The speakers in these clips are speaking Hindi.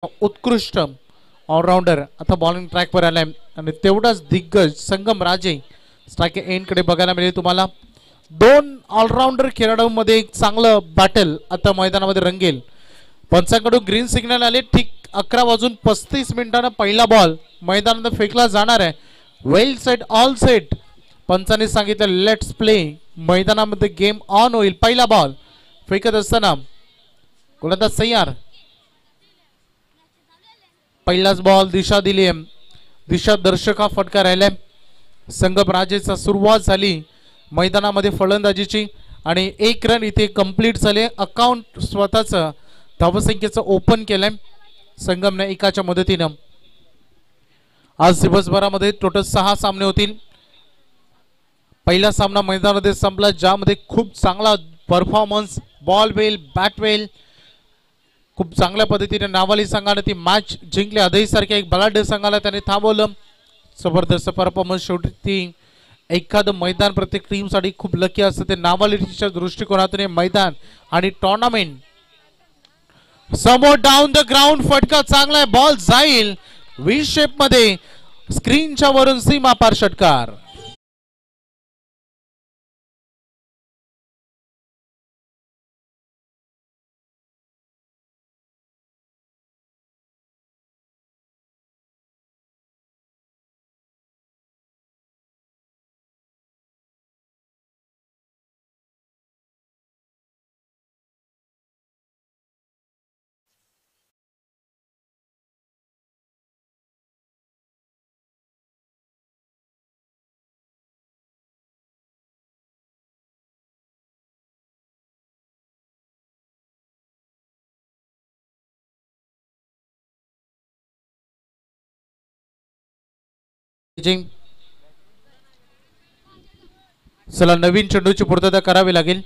उत्कृष्ट ऑलराऊंडर आता बॉलिंग ट्रॅकवर आलाय आणि तेवढाच दिग्गज संगम राजे स्ट्राईक एंड कडे बघायला मिळेल तुम्हाला. दोन ऑलराऊंडर खेळाडूंमध्ये एक चांगलं बॅटल आता मैदानामध्ये रंगेल. पंचांकडून ग्रीन सिग्नल आले. ठीक 11:35 पहिला बॉल मैदानात फेकला जाणार आहे. वेल सेट ऑल सेट पंचांनी सांगितलं लेट्स प्ले. मैदानामध्ये गेम ऑन होईल. पहिला बॉल फेकत असताना गोलंदाज तयार. पहिलाच बॉल दिशा दिली आहे. दिशा दर्शक हा फटका राहिलाय. संगम राजेचा सुरुवात झाली मैदानामध्ये फलंदाजीची आणि 1 रन इथे कंप्लीट झाले. अकाउंट स्वतःचं धावसंख्येचं ओपन केलंय संगमने एकाच्या मदतीनं. आज दिवसभरामध्ये टोटल 6 सामने होतील. पहिला सामना मैदानामध्ये संपला ज्यामध्ये खूप चांगला performance ball well bat well खूप चांगल्या पद्धतीने नावाली संघाने ती मॅच जिंकली. आदही सारख्या एक बलाढ्य संघाला त्याने थांबवलं. जबरदस्त परफॉर्मन्स. शेवटी ती एखादं मैदान प्रत्येक टीमसाठी खूप लकी असतं. ते नावालीच्या दृष्टिकोनातून मैदान आणि टुर्नामेंट समोर डाऊन द ग्राउंड फटका चांगला आहे. बॉल जाईल व्ही शेप मध्ये. स्क्रीनच्या वरून सीमा पार षटकार. चला नवीन चेंडूची पूर्तता करावी लागेल.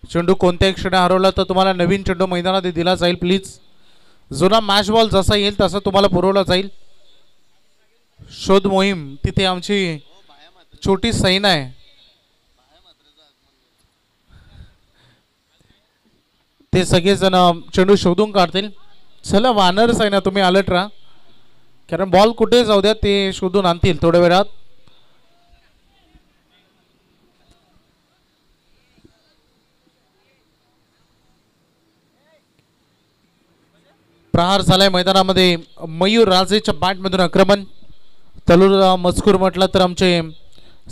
चेंडू कोणत्याही क्षणी हरवला तर तुम्हाला नवीन चेंडू मैदानात दिला जाईल. प्लीज जुना मॅच बॉल जसा येईल तसा तुम्हाला पुरवला जाईल. शोध मोहीम तिथे आमची छोटी सैना आहे. ते सगळेजण चेंडू शोधून काढतील. चला वानर सैना तुम्ही अलर्ट राहा कारण बॉल कुठे जाऊ द्या ते शोधून आणतील थोड्या वेळात. प्रहार झालाय मैदानामध्ये. मयूर राजेच्या बॅटमधून आक्रमण. तलूर मजकूर म्हटलं तर आमचे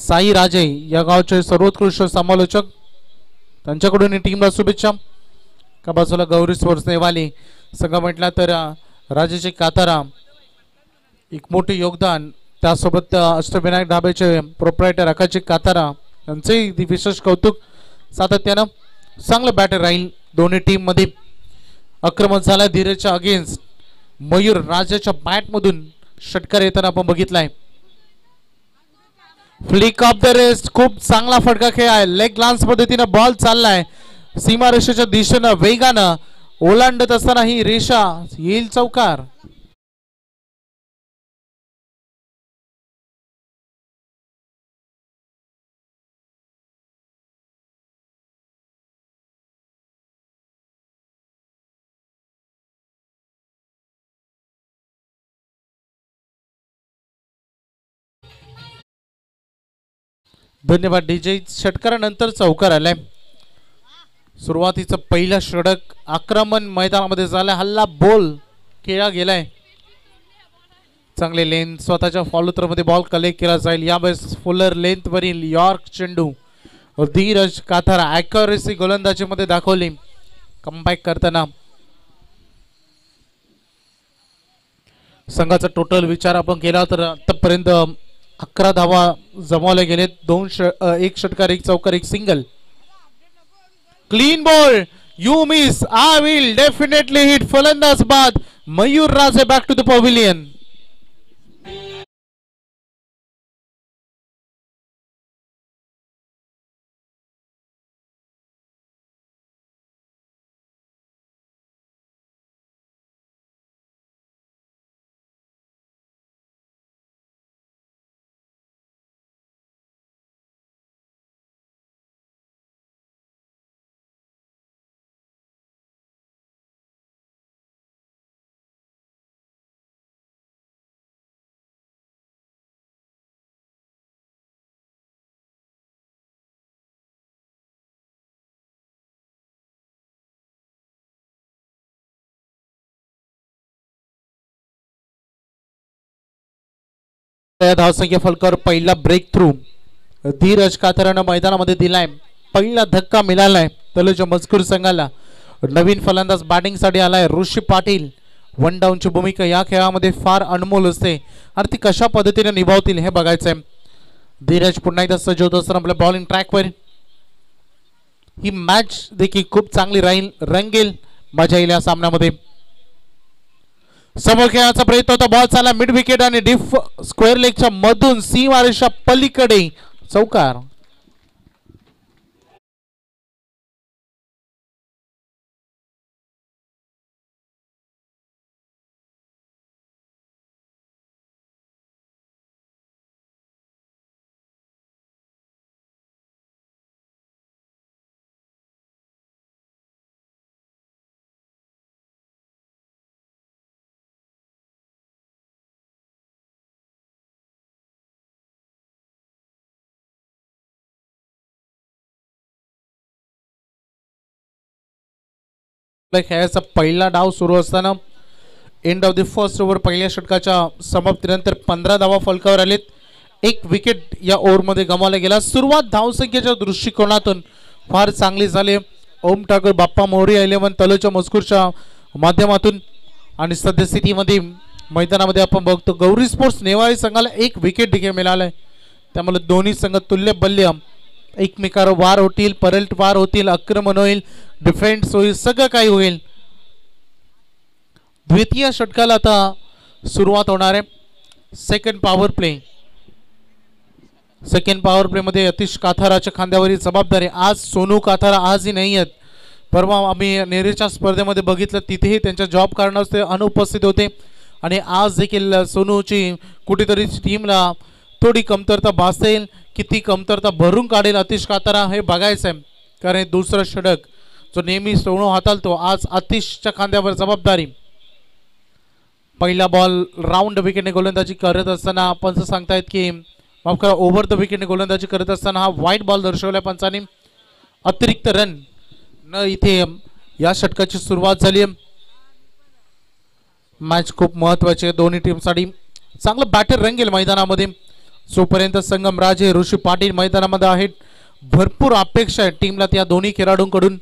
साई राजे या गावचे सर्वोत्कृष्ट समालोचक त्यांच्याकडून टीमला शुभेच्छा. का बाजूला गौरी स्पोर्ट्स नेवाली संघ म्हटला तर राजेचे कातारा एक मोठे योगदान. त्यासोबत अष्टविनायक ढाब्याचे प्रोप्रायटर आकाशजी कातारा यांचेही विशेष कौतुक. सातत्यानं चांगलं बॅटर राहील दोन्ही टीम मध्ये. आक्रमण झाला धीरजच्या अगेन्स्ट. मयूर राजाच्या बॅटमधून षटकार येताना आपण बघितलाय. फ्लिक ऑफ द रेस्ट खूप चांगला फटका खेळ आहे. लेग ग्लान्स पद्धतीनं बॉल चाललाय सीमारेषेच्या दिशेनं वेगानं ओलांडत असताना ही रेषा येईल चौकार. धन्यवाद डीजे. षटकारानंतर चौकार आलाय. सुरुवातीचं पहिला षटक आक्रमण मैदानामध्ये झालं. हल्ला बोल खेळला गेलाय. चांगले लेंथ स्वतःच्या फॉलो थ्रो मध्ये बॉल कलेक्ट केला जाईल. यावेळेस फुलर लेंथ वरील यॉर्क चेंडू धीरज काथारा ॲक्युरेसी गोलंदाजी मध्ये दाखवली. कमबॅक करताना संघाचा टोटल विचार आपण केला तर आतापर्यंत 11 धावा जमवल्या गेलेत. एक षटकार एक चौकार एक single. Clean ball you miss I will definitely hit. फलंदाज बाद मयूर राजे बॅक टू द पवेलियन. धावसंख्या फलकावर पहिला ब्रेक थ्रू धीरज कातरानं मैदानामध्ये दिलाय. पहिला धक्का मिळालाय तलोजा मजकूर संघाला. नवीन फलंदाज बॅटिंगसाठी आलाय ऋषी पाटील. वन डाऊनची भूमिका या खेळामध्ये फार अनमोल असते आणि ती कशा पद्धतीने निभावतील हे बघायचंय. धीरज पुन्हा एकदा सज्ज होत असताना आपल्या बॉलिंग ट्रॅकवर. ही मॅच देखील खूप चांगली राहील, रंगेल, मजा येईल या सामन्यामध्ये. समोर खेळाचा प्रयत्न होता. बॉल चालला मिड विकेट आणि डीप स्क्वेअर लेगच्या मधून सीमारेषा पलीकडे चौकार. खेळाचा पहिला डाव सुरू असताना end of the first over पहिल्या षटकाच्या समाप्तीनंतर 15 धावा फलकावर आलेत. एक विकेट या ओव्हरमध्ये गमावला गेला. सुरुवात धावसंख्येच्या दृष्टिकोनातून फार चांगली झाली. ओम ठाकूर, बाप्पा मोरे 11 तलोजा मजकूरच्या माध्यमातून आणि सद्यस्थितीमध्ये मैदानामध्ये आपण बघतो गौरी स्पोर्ट्स नेवाळी संघाला एक विकेट देखील मिळालाय. त्यामुळे दोन्ही संघ तुल्य बल्य एकमेकावर वार होतील, परल्ट वार होतील, आक्रमण होईल, डिफेन्स होईल, सगळं काही होईल. द्वितीय षटकाला आता सुरुवात होणार आहे. सेकंड पॉवर प्ले मध्ये अतिश काथाराच्या खांद्यावरील जबाबदारी. आज सोनू काथारा आजही नाही आहेत. परवा आम्ही नेरेच्या स्पर्धेमध्ये बघितलं तिथेही त्यांच्या जॉब कारणास्तव ते अनुपस्थित होते आणि आज देखील सोनूची कुठेतरी टीमला थोडी कमतरता भासेल की ती कमतरता भरून काढेल अतिश कातारा हे बघायचं आहे. कारण दुसरं षटक जो नेहमी सोनू हाताळतो आज अतिशच्या खांद्यावर जबाबदारी. पहिला बॉल राऊंड विकेटने गोलंदाजी करत असताना पंच सांगतायत की माफ करा ओव्हर द विकेटने गोलंदाजी करत असताना हा व्हाईट बॉल दर्शवल्या पंचांनी. अतिरिक्त रन न इथे या षटकाची सुरुवात झाली. मॅच खूप महत्वाची आहे दोन्ही टीमसाठी. चांगलं बॅटर रंगेल मैदानामध्ये. जोपर्यंत संगम राजे, ऋषी पाटील मैदानामध्ये आहेत. भरपूर अपेक्षा आहे टीमला त्या दोन्ही खेळाडूंकडून.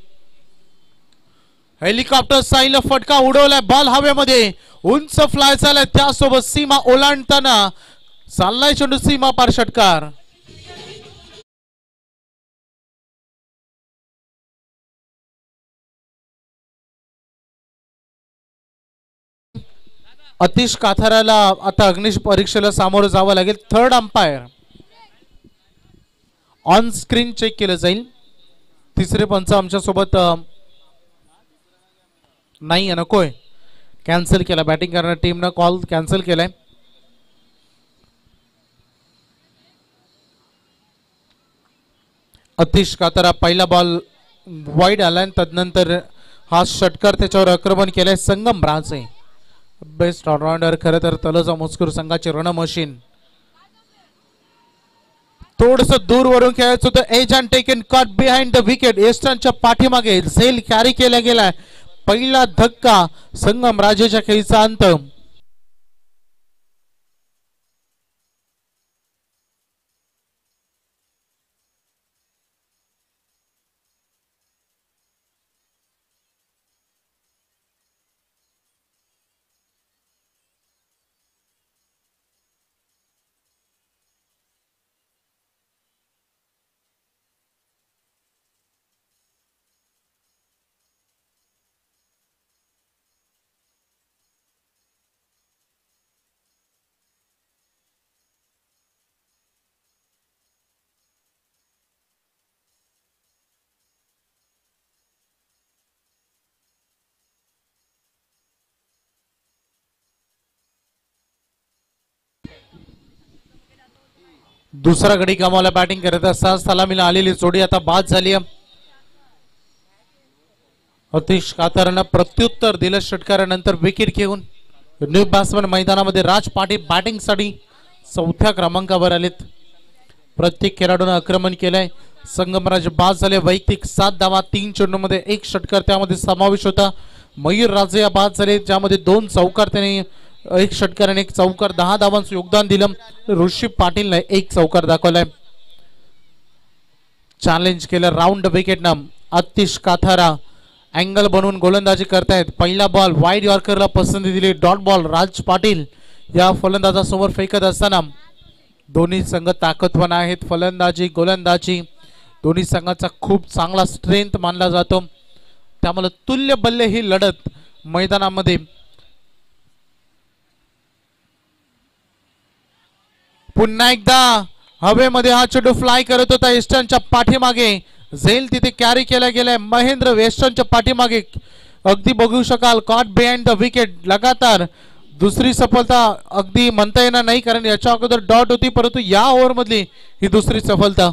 हेलिकॉप्टर साईला फटका उडवलाय. बॉल हवेमध्ये उंच फ्लाय झालाय. त्यासोबत सीमा ओलांडताना चाललाय चेंडू सीमा पार षटकार. अतिश काथाराला आता अग्निश परीक्षेला सामोरं जावं लागेल. Third umpire on screen check केलं जाईल. तिसरे पंच आमच्या सोबत नाही नकोय, कॅन्सल केला. बॅटिंग करणाऱ्या टीमनं कॉल कॅन्सल केलाय. अतिश कातारा पहिला बॉल वाईड आलाय. तदनंतर हा षटकार त्याच्यावर आक्रमण केलंय संगम राजे. बेस्ट ऑलराऊंडर खरं तर तलोजा मजकूर संघाचे रणमशीन. थोडस दूर वरून खेळायचं होतं. Edge and taken caught behind the wicket. एस्टर्नच्या पाठीमागे झेल कॅरी केला गेलाय. पहिला धक्का संगम राजेच्या खेळीचा अंत. दुसरा गडी गमावला. बॅटिंग करत असताना सलामीला आलेली जोडी आता बाद झाली. अतिश कातारानं प्रत्युत्तर दिलं षटकारानंतर विकेट घेऊन. न्यू बॅट्समन मैदानामध्ये राज पाटील बॅटिंगसाठी चौथ्या क्रमांकावर आलेत. प्रत्येक खेळाडूने आक्रमण केलंय. संगमराज बाद झाले. वैयक्तिक 7 धावा 3 चेंडूमध्ये 1 षटकार त्यामध्ये समावेश होता. मयूर राजे बाद झाले ज्यामध्ये 2 चौकार त्यांनी एक षटकार आणि एक चौकार, 10 धावांचं योगदान दिलं. ऋषी पाटीलने एक चौकार दाखवलाय. चॅलेंज केलं राऊंड विकेटनं. आतिश काथारा अँगल बनवून गोलंदाजी करतायत. पहिला बॉल वाईड यॉर्करला पसंती दिली. डॉट बॉल राज पाटील या फलंदाजासमोर फेकत असताना दोन्ही संघ ताकदवान आहेत. फलंदाजी गोलंदाजी दोन्ही संघाचा खूप चांगला स्ट्रेंथ मानला जातो. त्यामुळे तुल्य बल्ले ही लढत मैदानामध्ये. पुन्हा एकदा हवेमध्ये हा चेंडू फ्लाय करत होता. ईस्टर्नच्या पाठीमागे झेल तिथे कॅरी केला गेलाय. महेंद्र वेस्टर्नच्या पाठीमागे अगदी बघू शकाल. Caught behind the wicket. लगातार दुसरी सफलता अगदी म्हणता येणार नाही कारण याच्या अगोदर डॉट होती, परंतु या ओव्हर मधली ही दुसरी सफलता.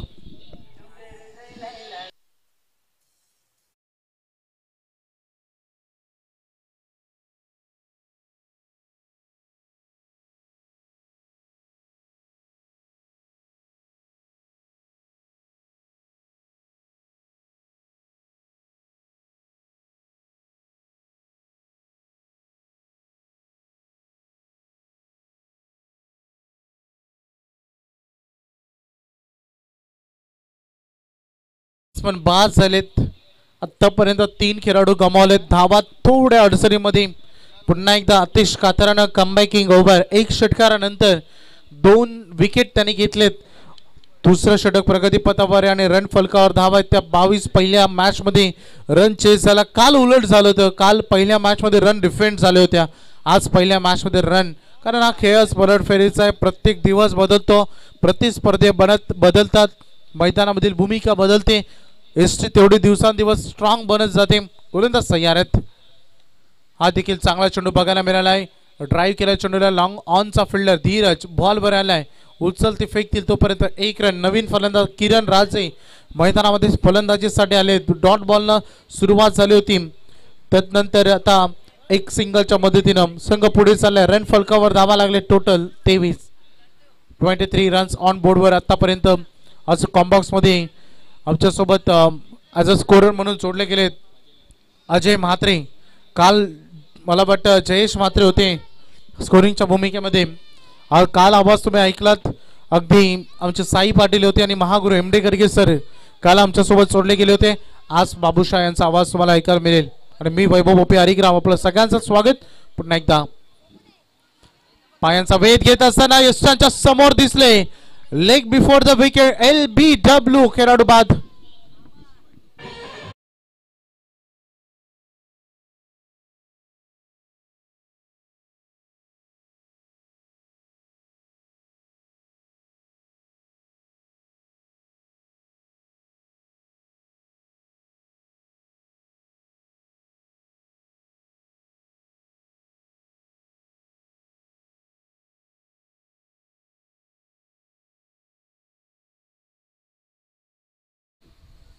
पण बाद झालेत. आतापर्यंत 3 खेळाडू गमावलेत. धावा थोड्या अडचणीमध्ये. पुन्हा एकदा आतिश काथारानं कमबॅकिंग ओव्हर. एक षटकारानंतर 2 विकेट त्यांनी घेतलेत. दुसरं षटक प्रगतीपथावर आणि रन फलकावर धावा आहेत. त्या 22 पहिल्या मॅच मध्ये रन चेस झाला. काल उलट झालं होतं. काल पहिल्या मॅच मध्ये रन डिफेंड झाल्या होत्या. आज पहिल्या मॅच मध्ये रन. कारण हा खेळच पलटफेरीचा आहे. प्रत्येक दिवस बदलतो. प्रतिस्पर्धे बदलतात. मैदानामधील भूमिका बदलते. एसटी तेवढी दिवसांदिवस स्ट्रॉंग बनत जाते. गोलंदाज तयार आहेत. हा देखील चांगला चेंडू बघायला मिळाला आहे. ड्राईव्ह केला चेंडूला. लॉंग ऑनचा फिल्डर धीरज बॉल वर आलाय. उचलते फेकतील तोपर्यंत 1 रन. नवीन फलंदाज किरण राजे मैदानामध्ये फलंदाजीसाठी आले. डॉट बॉलनं सुरुवात झाली होती. त्यानंतर आता एक सिंगलच्या मदतीनं संघ पुढे चाललाय. रन फलकावर धावा लागले. टोटल 23 रन्स ऑन बोर्डवर आतापर्यंत. आज कॉम्बॉक्स मध्ये आमच्यासोबत ॲज अ स्कोरर म्हणून जोडले गेलेत अजय म्हात्रे. काल मला वाटतं जयेश म्हात्रे होते स्कोरिंगच्या भूमिकेमध्ये. काल आवाज तुम्ही ऐकलात. अगदी आमचे साई पाटील होते आणि महागुरू एम डी गर्गे सर काल आमच्यासोबत जोडले गेले होते. आज बाबूशाह यांचा आवाज तुम्हाला ऐकायला मिळेल. आणि मी वैभव ओपी हरिग्राम आपलं सगळ्यांचं स्वागत. पुन्हा एकदा पायांचा वेध घेत असताना यशांच्या समोर दिसले. Leg before the wicket. LBW खेळाडू बाद.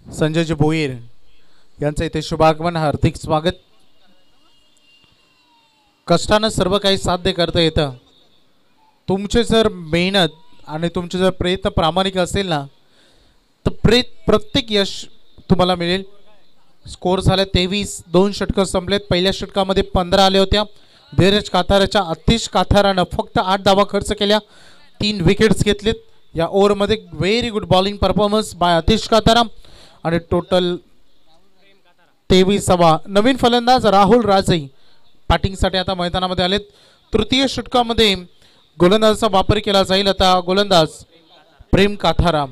संजयजी भोईर यांचं इथे शुभागमन. हार्दिक स्वागत. कष्टानं सर्व काही साध्य करता येतं. तुमचे जर मेहनत आणि तुमचे जर प्रयत्न प्रामाणिक असेल ना तर प्रत्येक यश तुम्हाला मिळेल. स्कोर झाले 23. 2 षटकं संपलेत. पहिल्या षटकामध्ये 15 आले होत्या. धीरज काथाराच्या आतिश काथारानं फक्त 8 धावा खर्च केल्या. 3 विकेट्स घेतलेत या ओव्हरमध्ये. Very good bowling performance by Atish Kathara. आणि टोटल 23. नवीन फलंदाज राहुल राजे बॅटिंगसाठी आता मैदानामध्ये आलेत. तृतीय षटकामध्ये गोलंदाजाचा वापर केला जाईल. आता गोलंदाज प्रेम काथारा.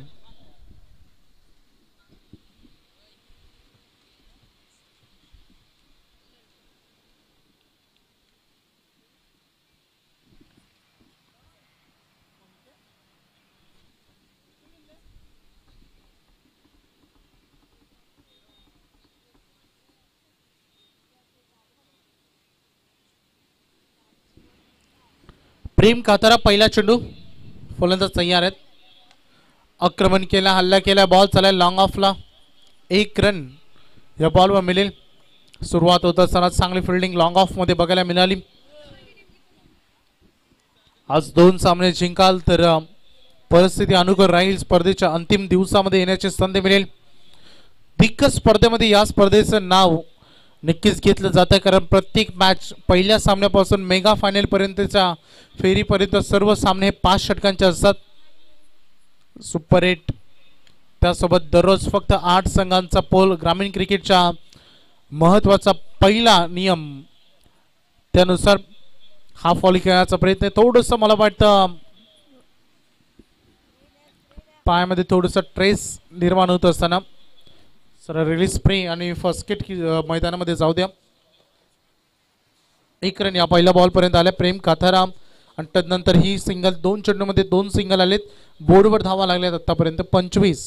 प्रेम काथारा पहिला चेंडू. फलंदाज तयार आहेत. आक्रमण केला. हल्ला केला. बॉल चालाय लॉंग ऑफला. 1 रन या बॉलवर मिळेल. सुरुवात होत असताना चांगली फिल्डिंग लॉंग ऑफ मध्ये बघायला मिळाली. आज 2 सामने जिंकाल तर परिस्थिती अनुकूल राहील. स्पर्धेच्या अंतिम दिवसामध्ये येण्याची संधी मिळेल. दिग्गज स्पर्धेमध्ये या स्पर्धेचं नाव नक्कीच घेतलं जातं, कारण प्रत्येक मॅच पहिल्या सामन्यापासून मेगा फायनल पर्यंतच्या फेरीपर्यंत सर्व सामने 5 षटकांचे असतात. सुपर 8 त्यासोबत दररोज फक्त 8 संघांचा पोल. ग्रामीण क्रिकेटच्या महत्वाचा पहिला नियम त्यानुसार हाफ व्हॉली खेळण्याचा प्रयत्न. थोडंसं मला वाटतं पायामध्ये थोडंसं ट्रेस निर्माण होत असताना सर रिलीज फ्री आणि फर्स्ट किट मैदानामध्ये जाऊ द्या. 1 रन या पहिल्या बॉलपर्यंत आल्या प्रेम काथाराम आणि तदनंतर ही सिंगल. 2 चेंडूमध्ये 2 सिंगल आलेत. बोर्डवर धावा लागल्यात आतापर्यंत 25.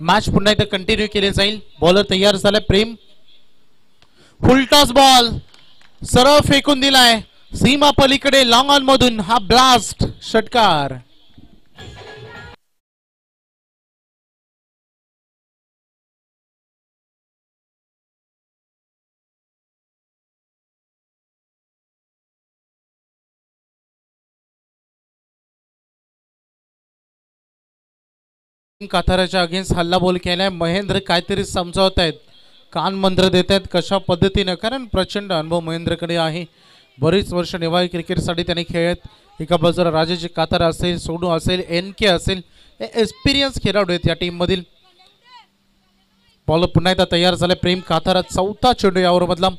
मॅच पुन्हा एकदा कंटिन्यू केले जाईल. बॉलर तयार झालाय प्रेम. फुलटॉस बॉल सरळ फेकून दिलाय सीमा पलीकडे. लॉंग ऑन मधून हा ब्लास्ट षटकार. काथाराच्या अगेन्स्ट हल्ला बोल केलाय. महेंद्र काहीतरी समजावत आहेत, कान मंत्र देत आहेत कशा पद्धतीनं, कारण प्रचंड अनुभव महेंद्रकडे आहे. बरीच वर्ष निवाई क्रिकेटसाठी त्याने खेळत. एका बाजूला राजेश काथार असेल, सोनू असेल, NK असेल, हे एक्सपिरियन्स खेळाडू आहेत या टीम मधील. बॉलर पुन्हा एकदा तयार झाले प्रेम काथार. 4था चेंडू यावर मधला.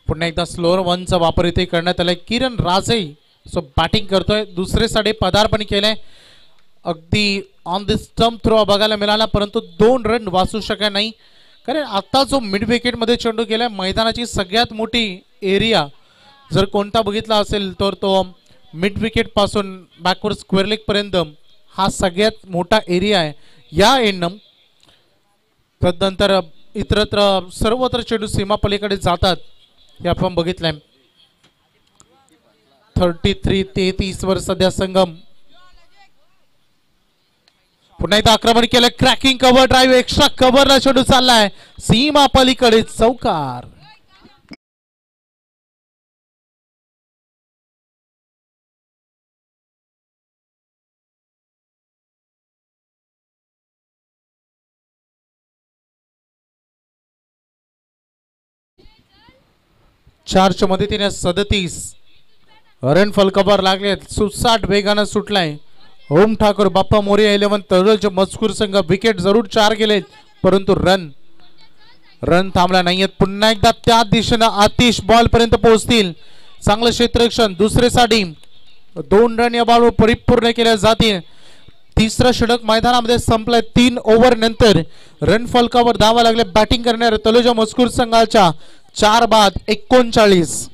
पुन्हा एकदा स्लोअर वनचा वापर इथे करण्यात आलाय. किरण राजे सो बॅटिंग करतोय. दुसरे पदार्पण केलंय. अगदी ऑन द स्टंप थ्रो बघायला मिळाला, परंतु 2 रन वाचू शकला नाही, कारण आता जो मिड विकेट मध्ये चेंडू गेलाय मैदानाची सगळ्यात मोठी एरिया जर कोणता बघितला असेल तर तो मिड विकेट पासून बॅकवर्ड स्क्वेअर लेग पर्यंत हा सगळ्यात मोठा एरिया आहे या एंडम. तदनंतर इतरत्र सर्वत्र चेंडू सीमा पलीकडे जातात हे आपण बघितलंय. 33-33 वर सध्या संगम. पुन्हा एकदा आक्रमण केलं. क्रॅकिंग कव्हर ड्राईव्ह एक्स्ट्रा कव्हरला चेंडू चाललाय सीमा पलीकडे. चौकार. चारच्या मदतीने 37 रन फलकावर लागले. सुसाट वेगानं सुटलाय. ओम ठाकूर, बाप्पा मोरे 11 तरुणचे मजकूर संघ. विकेट जरूर 4 गेले, परंतु रन थांबला नाहीयेत. पुन्हा एकदा त्या दिशेनं आतिश बॉल पर्यंत पोहोचतील. चांगलं क्षेत्ररक्षण. दुसरेसाठी 2 रन या बॉलवर परिपूर्ण केल्या जातील. तिसरा षटक मैदानामध्ये संपलाय. 3 ओव्हर नंतर रन फलकावर धावा लागले बॅटिंग करणाऱ्या तलोजा मजकूर संघाच्या. 4 बाद 39.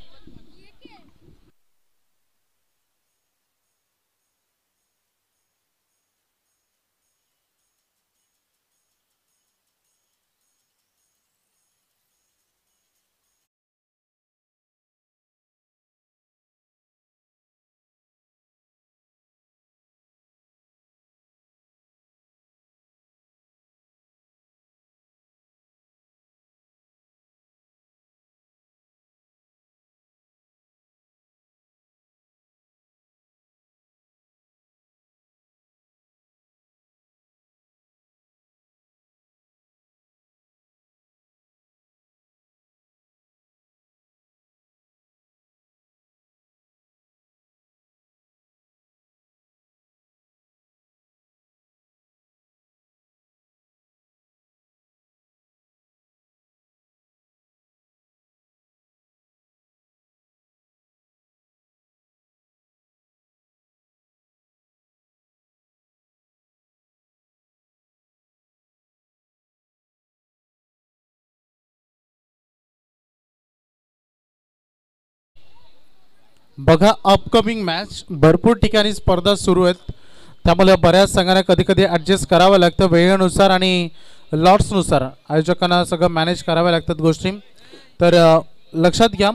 बघा अपकमिंग मॅच भरपूर ठिकाणी स्पर्धा सुरू आहेत, त्यामुळे बऱ्याच संघांना कधी कधी ॲडजस्ट करावं लागतं वेळेनुसार आणि लॉट्सनुसार. आयोजकांना सगळं मॅनेज कराव्या लागतात गोष्टी. तर लक्षात घ्या,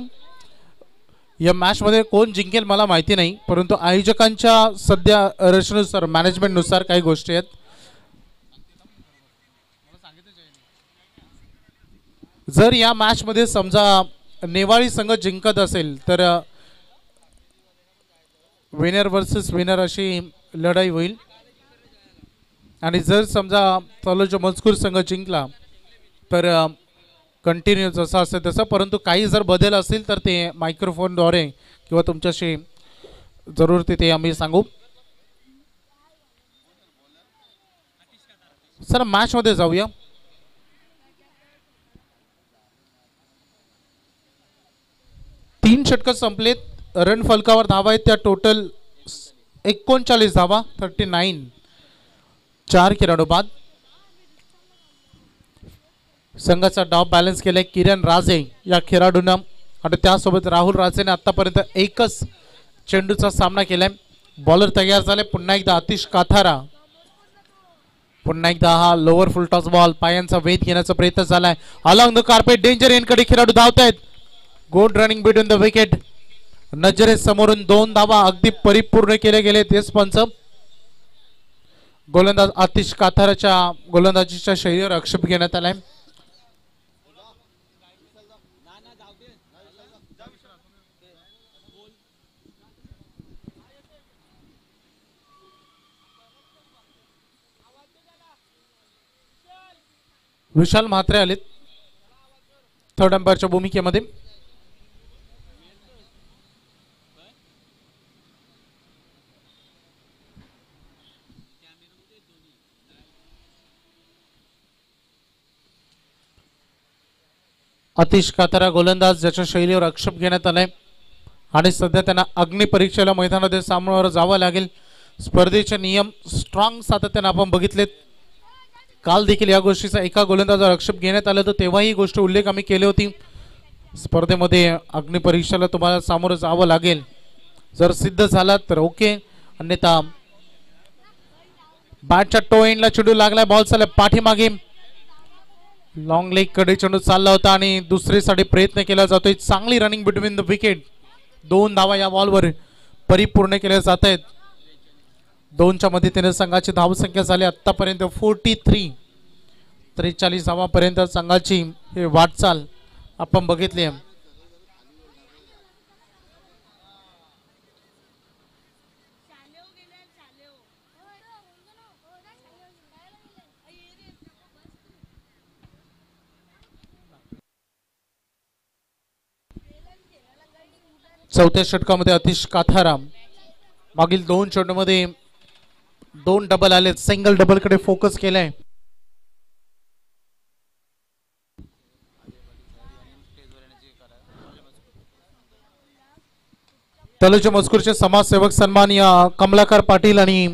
या मॅचमध्ये कोण जिंकेल मला माहिती नाही, परंतु आयोजकांच्या सध्या रचनेनुसार मॅनेजमेंटनुसार काही गोष्टी आहेत. जर या मॅचमध्ये समजा नेवाळी संघ जिंकत असेल तर विनर वर्सेस विनर अशी लढाई होईल. आणि जर समजा तलोजा मजकूर संघ जिंकला तर कंटिन्यू जसं असेल तसं, परंतु काही जर बदल असतील तर ते मायक्रोफोनद्वारे किंवा तुमच्याशी जरूर ते आम्ही सांगू. सर मॅचमध्ये जाऊया. तीन षटकं संपलेत, रन फलकावर धावा आहेत त्या टोटल 39 धावा, 39. 4 खेळाडू बाद. संघाचा डाव बॅलन्स केलाय किरण राजे या खेळाडूनं आणि त्यासोबत राहुल राजेने आतापर्यंत एकच चेंडूचा सामना केलाय. बॉलर तयार झाले पुन्हा एकदा आतिश काथारा. पुन्हा एकदा हा लोअर फुल टॉस बॉल पायांचा वेध घेण्याचा प्रयत्न झालाय. अलॉंग द कार्पेट डेंजर एनकडे खेळाडू धावत आहेत. Good running between the wicket. नजरे समोरून 2 धावा अगदी परिपूर्ण केले गेले. तेच पंच गोलंदाज आतिश काथाराच्या गोलंदाजीच्या शैलीवर आक्षेप घेण्यात आलाय. विशाल म्हात्रे आलेत थर्ड अंपायरच्या भूमिकेमध्ये. आतिश काथारा गोलंदाज ज्याच्या शैलीवर आक्षेप घेण्यात आलाय आणि सध्या त्यांना अग्निपरीक्षेला मैदानामध्ये सामन्यावर जावं लागेल. स्पर्धेचे नियम स्ट्रॉंग सातत्याने आपण बघितलेत. काल देखील या गोष्टीचा एका गोलंदाजावर आक्षेप घेण्यात आला, तर तेव्हा ही गोष्ट उल्लेख आम्ही केली होती. स्पर्धेमध्ये अग्निपरीक्षेला तुम्हाला सामोरं जावं लागेल. जर सिद्ध झाला तर ओके, अन्यथा बॅटच्या टो एंडला चेंडू लागलाय. बॉल चालला पाठीमागे. लॉंग लेग कडे चेंडू चालला होता आणि दुसरीसाठी प्रयत्न केला जातोय. चांगली रनिंग बिटवीन द विकेट. 2 धावा या बॉलवर परिपूर्ण केल्या जात आहेत. 2च्या मदतीने संघाची धावसंख्या झाली आतापर्यंत 43. 43 धावापर्यंत संघाची हे वाटचाल आपण बघितली आहे. चौथ्या षटकामध्ये आतिश काथारा मागील 2 चेंडूमध्ये 2 डबल आले. सिंगल डबल कडे फोकस केलाय. तलोजा मजकूरचे समाजसेवक सन्माननीय कमलाकर पाटील आणि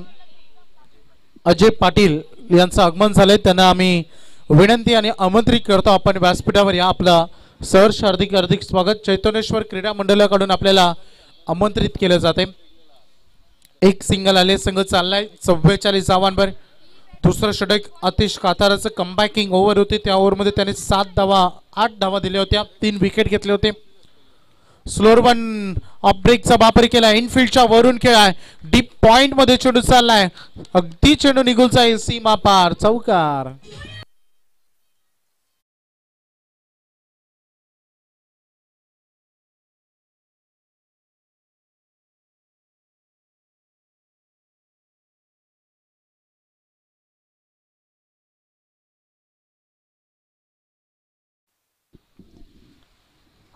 अजय पाटील यांचं आगमन झालंय. त्यांना आम्ही विनंती आणि आमंत्रित करतो, आपण व्यासपीठावर या. आपला सहर्ष हार्दिक हार्दिक स्वागत. चैतन्येश्वर क्रीडा मंडळाकडून आपल्याला आमंत्रित केलं जाते. एक सिंगल आले, संघ चाललाय 44 धावांवर. दुसरं षटक आतिश काथाराचं कमबॅकिंग ओव्हर होते. त्या ओव्हरमध्ये त्याने 8 धावा दिल्या होत्या, 3 विकेट घेतले होते. स्लोअर वन ऑफ ब्रेकचा वापर केला. इनफिल्डच्या वरून खेळाय. डीप पॉइंट मध्ये चेंडू चाललाय. अगदी चेंडू निघून जाईल सीमा पार. चौकार.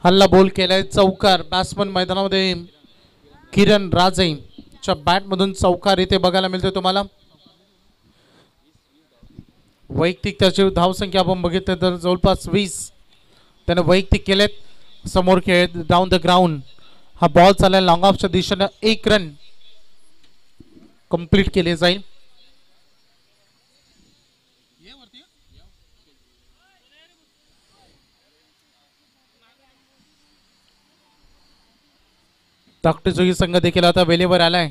हल्ला बोल केलाय. चौकार. बॅट्समन मैदानामध्ये किरण राजेच्या बॅट मधून चौकार इथे बघायला मिळतोय तुम्हाला. वैयक्तिक त्याची धावसंख्या आपण बघितलं तर जवळपास 20 त्याने वैयक्तिक केलेत. समोर खेळ डाऊन द ग्राउंड. हा बॉल चाललाय लॉंग ऑफच्या दिशेने. 1 रन कंप्लीट केले जाईल. धाकटे जोगी संघ देखील आता वेळेवर आलाय.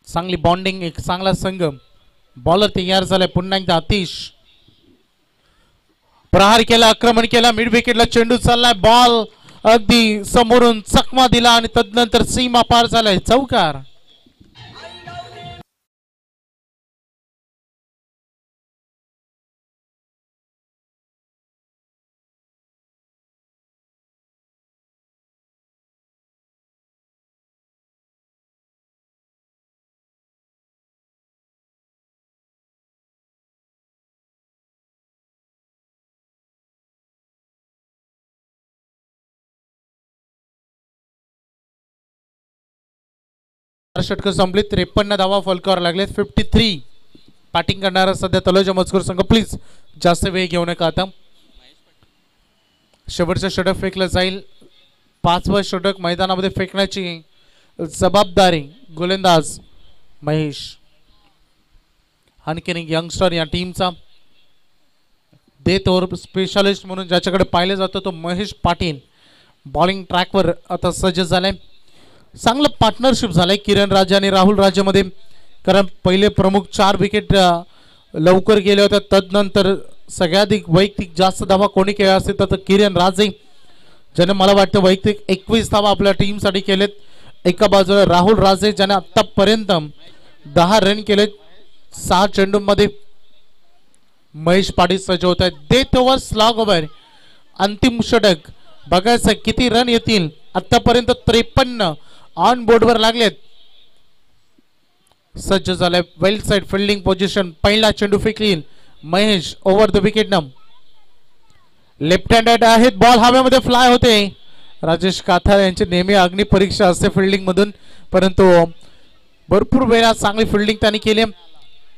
चांगली बॉन्डिंग, एक चांगला संघ. बॉलर तयार झालाय पुन्हा एकदा. आतिश प्रहार केला, आक्रमण केला, मिड विकेटला चेंडू चाललाय, बॉल अगदी समोरून चकमा दिला आणि तदनंतर सीमा पार झालाय. चौकार. षटक संपली. 53 धावा फलकावर लागलेत. 53 बॅटिंग करणारा सध्या तलोजा मजकूर संघ. प्लीज जास्त वेळ घेऊ नका. आता शेवटचं षटक फेकलं जाईल. 5वं षटक मैदानामध्ये फेकण्याची जबाबदारी गोलंदाज महेश. आणखीन एक यंगस्टर या टीमचा डेथ ओव्हर स्पेशालिस्ट म्हणून ज्याच्याकडे पाहिले जातं तो महेश पाटील बॉलिंग ट्रॅकवर आता सज्ज झालाय. चांगलं पार्टनरशिप झालंय किरण राजे आणि राहुल राजेमध्ये. कारण पहिले प्रमुख 4 विकेट लवकर गेले होते. तदनंतर सगळ्याधिक वैयक्तिक जास्त धावा कोणी केल्या असतील तर किरण राजे ज्याने मला वाटतं वैयक्तिक 21 धावा आपल्या टीमसाठी केलेत. एका बाजूला राहुल राजे ज्याने आतापर्यंत 10 रन केलेत 6 चेंडूंमध्ये. महेश पाटील सज्ज होत आहेत. डेथ ओव्हर स्लॉग ओव्हर अंतिम षटक बघायचं किती रन येतील. आतापर्यंत 53 ऑन बोर्डवर लागलेत. सज्ज झालाय. Well side fielding position. पहिला चेंडू फेकली महेश ओव्हर द विकेट नम. लेफ्ट हँडेड आहेत. बॉल हवेमध्ये फ्लाय होते. राजेश काथार यांची नेहमी अग्नि परीक्षा असते फिल्डिंग मधून, परंतु भरपूर वेळा चांगली फिल्डिंग त्यांनी केली.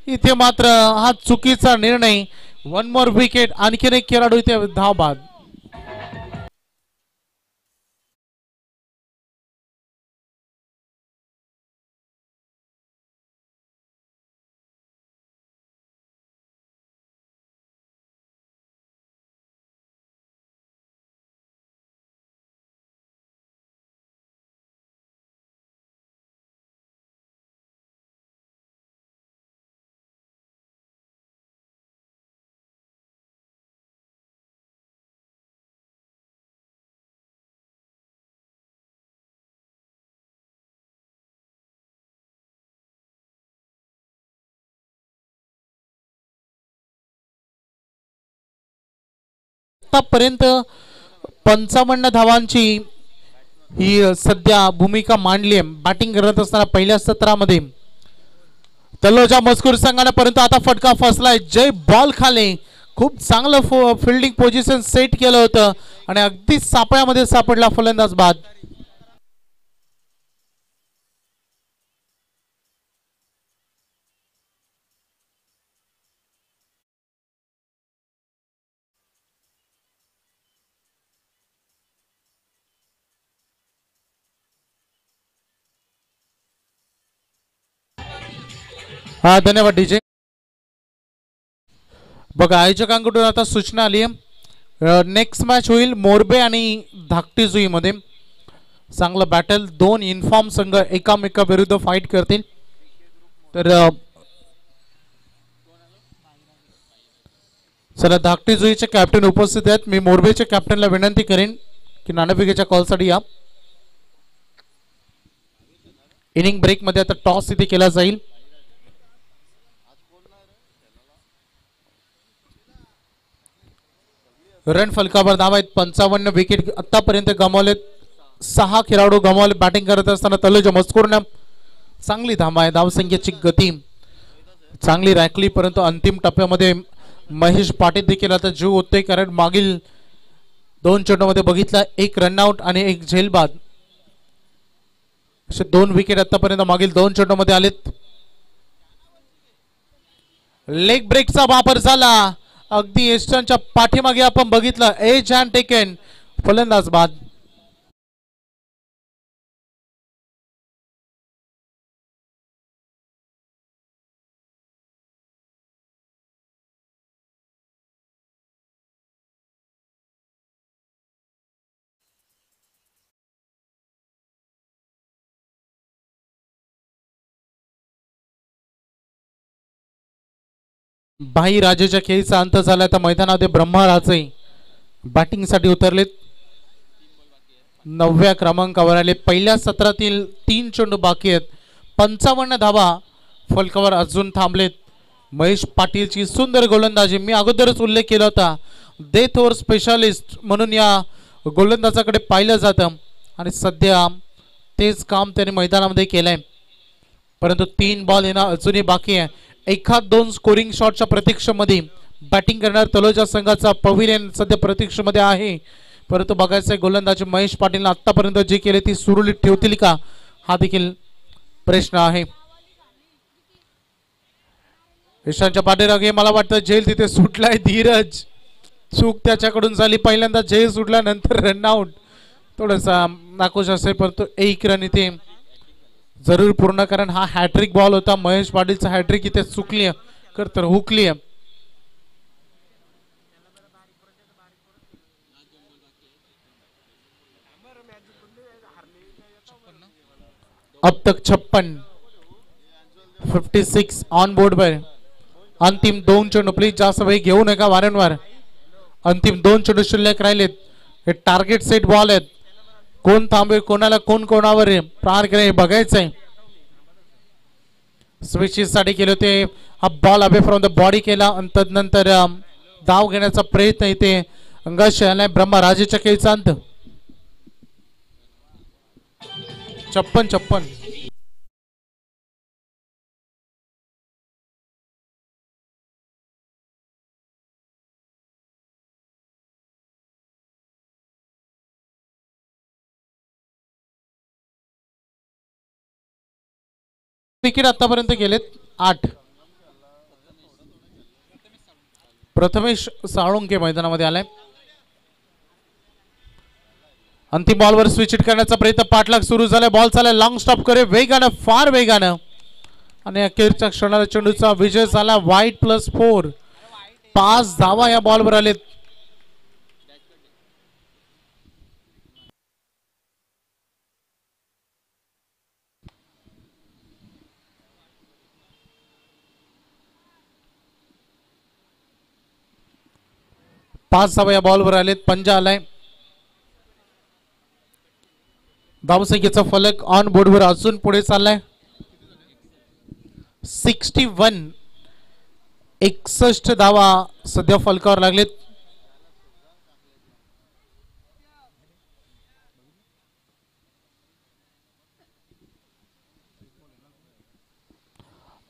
इथे मात्र हा चुकीचा निर्णय. 1 मोर विकेट. आणखीन एक खेळाडू इथे धाव बाद. आतापर्यंत 55 धावांची ही सध्या भूमिका मांडली आहे बॅटिंग करत असताना पहिल्या सत्रामध्ये तलोजा मजकूर संघाने. परंतु आता फटका फसलाय. जय बॉल खाली खूप चांगलं फिल्डिंग पोझिशन सेट केलं होतं आणि अगदी सापळ्यामध्ये सापडला. फलंदाज बाद. हा धन्यवाद डीजे. बघा आयोजकांकडून आता सूचना आली आहे. नेक्स्ट मॅच होईल मोरबे आणि धाकटी जुई मध्ये. चांगलं बॅटल. 2 इन्फॉर्म संघ एकामेकाविरुद्ध फाईट करतील. तर चला धाकटी जुईचे कॅप्टन उपस्थित आहेत. मी मोरबेच्या कॅप्टनला विनंती करेन की नाणेफेकीच्या कॉलसाठी या. इनिंग ब्रेक मध्ये आता टॉस इथे केला जाईल. रन फलकावर धाव आहेत. 55 विकेट आतापर्यंत गमावलेत. 6 खेळाडू गमावले बॅटिंग करत असताना तलोजा मजकूरने चांगली धाव आहे. धावसंख्येची गती चांगली राखली, परंतु अंतिम टप्प्यामध्ये महेश पाटील देखील आता जीव होते. कारण मागील 2 चेंडूमध्ये बघितला 1 रनआउट आणि 1 झेलबाद असे 2 विकेट आतापर्यंत मागील 2 चेंडूमध्ये आलेत. लेग ब्रेकचा वापर झाला. अगदी एस्टर्नच्या पाठीमागे आपण बघितलं. Edge and taken. फलंदाज बाद. भाई राजेच्या खेळीचा अंत झाला तर मैदानामध्ये ब्रह्मराजे बॅटिंगसाठी उतरलेत. 9व्या क्रमांकावर आले. पहिल्या सत्रातील 3 चेंडू बाकी आहेत. 55 धावा फलकावर अजून थांबलेत. महेश पाटीलची सुंदर गोलंदाजी. मी अगोदरच उल्लेख केला होता, डेथ ओव्हर स्पेशालिस्ट म्हणून या गोलंदाजाकडे पाहिलं जातं आणि सध्या तेच काम त्याने मैदानामध्ये केलंय. परंतु 3 बॉल येणं अजूनही बाकी आहे. एखाद 2 स्कोरिंग शॉटच्या प्रतीक्षेमध्ये बॅटिंग करणार तलोजा संघाचा पविलियन सध्या प्रतीक्षेमध्ये आहे. परंतु बघायचं गोलंदाजी महेश पाटीलने आतापर्यंत जे केले ती सुरळीत ठेवतील का, हा देखील प्रश्न आहे. ईशानच्या पाठीरागे मला वाटतं झेल तिथे सुटलाय. धीरज चूक त्याच्याकडून झाली. पहिल्यांदा झेल सुटला, नंतर रनआउट. थोडासा नाखुश असेल परंतु 1 रन इथे जरूर पूर्ण, कारण हा हॅट्रिक बॉल होता. महेश पाटीलचा हॅट्रिक इथे चुकली तर हुकली. अब तक 56 ऑन बोर्ड पर. अंतिम 2 चेंडू. प्लीज जास्त वेळ घेऊ नका वारंवार. अंतिम 2 चेंडू शिल्लक राहिलेत. हे टार्गेट सेट बॉल आहेत. कोण थांबे, कोणाला कोण कोणावर प्रहार करे हे बघायचंय. स्विचेस साठी केले होते. हा ball away from the body केला आणि तदनंतर धाव घेण्याचा प्रयत्न इथे अंगाशी आलाय. ब्रह्मराजेच्या खेळीचा अंत. 56. विकेट आतापर्यंत गेलेत 8. प्रथमेश साळुंके मैदानामध्ये आलाय. अंतिम बॉलवर स्विच हिट करण्याचा प्रयत्न. पाठलाग सुरू झालाय. बॉल चालाय लॉंग स्टॉप करे वेगानं, फार वेगानं आणि अखेरच्या क्षणाला चेंडूचा विजय झाला. वाईट +4. 5 धावा या बॉलवर आलेत. पाच धावा या बॉलवर आलेत. पंजा आलाय. धावसंख्येचा फलक ऑन बोर्डवर अजून पुढे चाललाय. 61. 61 धावा सध्या फलकावर लागलेत.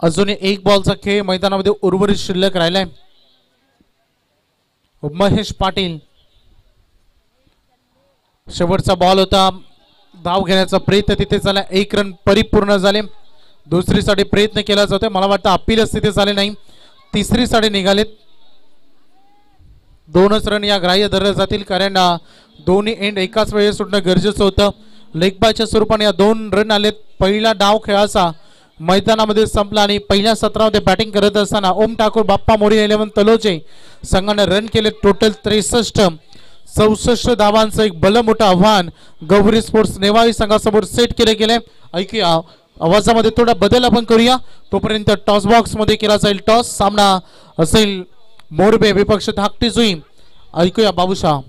अजून 1 बॉलचा खेळ मैदानामध्ये उर्वरित शिल्लक राहिलाय. महेश पाटील शेवटचा बॉल होता. धाव घेण्याचा प्रयत्न तिथे झाला. 1 रन परिपूर्ण झाले. दुसरीसाठी प्रयत्न केला जातोय. मला वाटतं अपीलच तिथे झाले नाही. तिसरीसाठी निघालेत. 2च रन या ग्राह्य धरले जातील, कारण दोन्ही एंड एकाच वेळी सुटणं गरजेचं होतं. लेग बायच्या स्वरूपाने या 2 रन आलेत. पहिला डाव खेळाचा मैदानामध्ये संपला आणि पहिल्या सत्रामध्ये बॅटिंग करत असताना ओम ठाकूर बाप्पा मोरी 11 तलोजे संघाने रन केले. टोटल 63. 64 धावांचं एक भलं आव्हान गौरी स्पोर्ट्स नेवाळी संघासमोर सेट केले गेले. ऐकूया आवाजामध्ये थोडा बदल आपण करूया. तोपर्यंत टॉस बॉक्स मध्ये केला जाईल टॉस. सामना असेल मोरबे विपक्ष धाकटी जुई. ऐकूया बाबूशाह.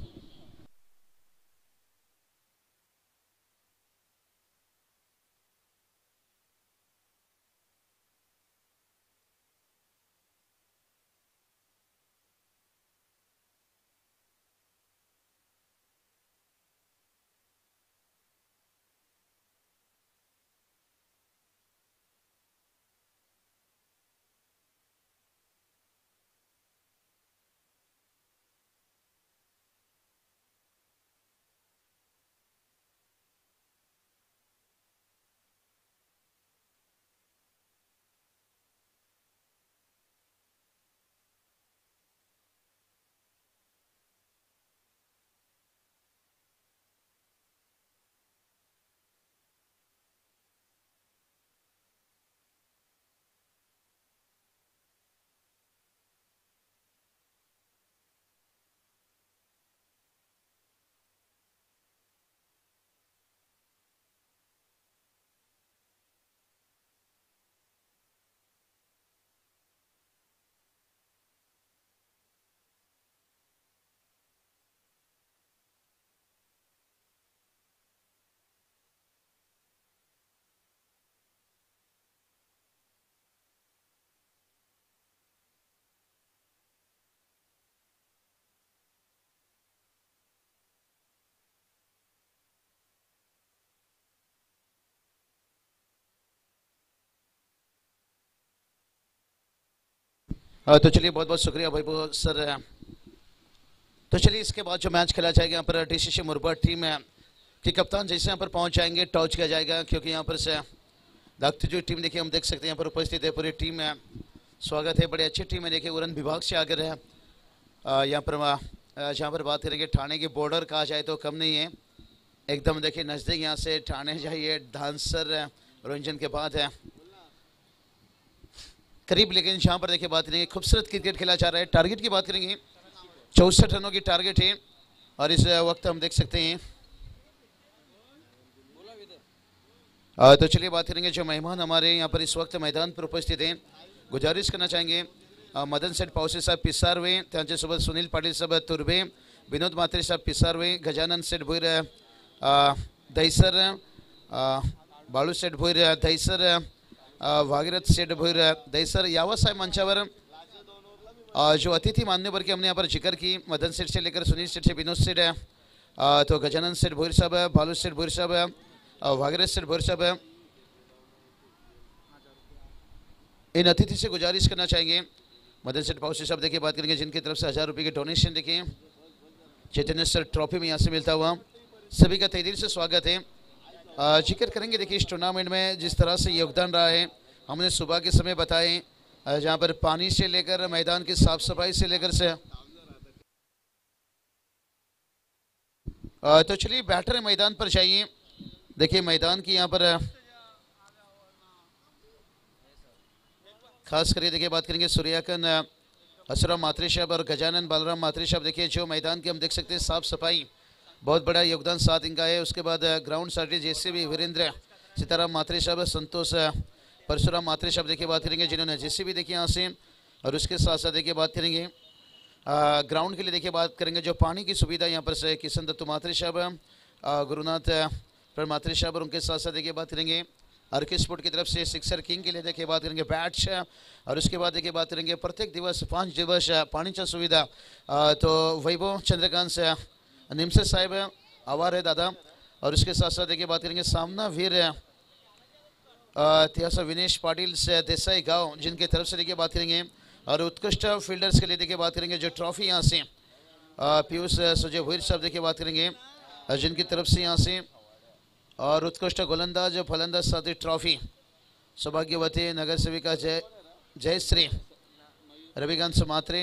तो चलिए बहुत बहुत शुक्रिया भाई बहुत सर। तो चलिए इसके बाद जो मैच खेला जाएगा यहाँ पर डीसीसी मुरबा टीम के कप्तान जैसे यहाँ पर पहुंच जाएंगे टॉस किया जाएगा, क्योंकि यहाँ पर से दागती जो टीम देखिए हम देख सकते हैं यहाँ पर उपस्थित है पूरी टीम है। स्वागत है, बड़ी अच्छी टीम है। देखिए उड़न विभाग से आकर है यहाँ पर जहाँ पर बात करेंगे ठाणे के बॉर्डर कहा जाए तो कम नहीं है, एकदम देखिए नज़दीक यहाँ से ठाणे जाइए धानसर रंजन के बाद है करीब। लेकिन जहाँ पर देखिए बात करेंगे खूबसूरत क्रिकेट खेला जा रहा है। टारगेट की बात करेंगे 64 रनों की टारगेट है और इस वक्त हम देख सकते हैं। तो चलिए बात करेंगे जो मेहमान हमारे यहाँ पर इस वक्त मैदान पर उपस्थित हैं, गुजारिश करना चाहेंगे मदन सेठ पावसे साहब पिसारवे, त्यांच्यासोबत सुनील पाटील साहब तुर्भे, विनोद म्हात्रे साहब पिसारवे, गजानन सेठ भोईर दहिसर, बाळू सेठ भोईर दहिसर, भागीरथ सेठ भोईर दहिसर यावं साहेब मंचावर। जो अतिथि मान्यवर के हमने यहाँ पर जिक्र की मदन सेठ से लेकर सुनील सेठ से विनोद सेठ है, तो गजानन सेठ भोईर साहब, बालू सेठ भोईर साहब, भागीरथ सेठ भोईर साहब। इन अतिथि से गुजारिश करना चाहेंगे मदन सेठ पावसे साहब देखिए बात करेंगे जिनकी तरफ से 1000 रुपये की डोनेशन देखिए चैतन्य सर ट्रॉफी में यहाँ से मिलता हुआ सभी का तहे दिल से स्वागत है। जिक्र करेंगे देखिए इस टूर्नामेंट में जिस तरह से योगदान रहा है, हमने सुबह के समय बताए जहाँ पर पानी से लेकर मैदान की साफ सफाई से लेकर से। तो चलिए बैटर मैदान पर जाइए, देखिए मैदान की यहाँ पर खास करके देखिए बात करेंगे सूर्याकन असुराम म्हात्रे साहब और गजानन बालराम म्हात्रे साहब। देखिए जो मैदान की हम देख सकते हैं साफ सफाई बहुत बड़ा योगदान साथ इनका है। उसके बाद ग्राउंड साथी जैसे भी वीरेंद्र सीताराम म्हात्रे साहब, संतोष परशुराम म्हात्रे साहब देखिए बात करेंगे जिन्होंने जैसे भी देखिए यहाँ से। और उसके साथ साथ देखिए बात करेंगे ग्राउंड के लिए देखिए बात करेंगे जो पानी की सुविधा यहाँ पर से किशन दत्तू म्हात्रे साहब, गुरुनाथ म्हात्रे साहब और उनके साथ साथ देखिए बात करेंगे आरके स्पोर्ट की तरफ से सिक्सर किंग के लिए देखिए बात करेंगे बैट्स। और उसके बाद देखिए बात करेंगे प्रत्येक दिवस 5 दिवस पाणीची सुविधा तो वैभव चंद्रकांत निमसे साहेब आभार है दादा। और उसके साथ साथ देखिए बात करेंगे सामना वीर इतिहास विनेश पाटिल से देसाई गांव जिनके तरफ से देखिए बात करेंगे। और उत्कृष्ट फील्डर्स के लिए देखिए बात करेंगे जो ट्रॉफी यहाँ से पीयूष सुजय भोईर साहब देखिए बात करेंगे जिनकी तरफ से यहाँ से। और उत्कृष्ट गोलंदाज फलंदाज साथी ट्रॉफी सौभाग्यवती नगर सेविका जयश्री रविकांत म्हात्रे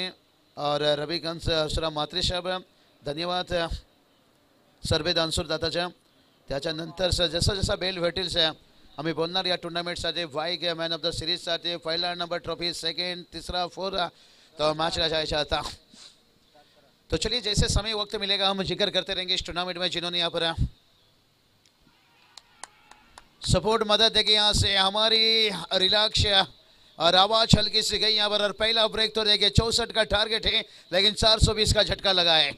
और रविकांत हर्षराम म्हात्रे साहेब धन्यवाद सर्वे दानसूर दाताच्या। त्याच्यानंतर जसा जसा बेल भेटेल आम्ही बोलणार या टूर्नामेंटसाठी वाईग मॅन ऑफ द सिरीजसाठी पहिला नंबर ट्रॉफी, सेकंड, तीसरा, फोर्थ तो मैचला जायचा आता। तो चलिए जैसे समय वक्त मिलेगा हम जिक्र करते रहेंगे इस टूर्नामेंट में जिन्होंने यहाँ पर सपोर्ट मदद देगी यहाँ से हमारी रिलैक्स और आवाज हल्की सी गई यहाँ पर। और पहला ब्रेक तो देखिए 64 का टारगेट है लेकिन 420 का झटका लगा है।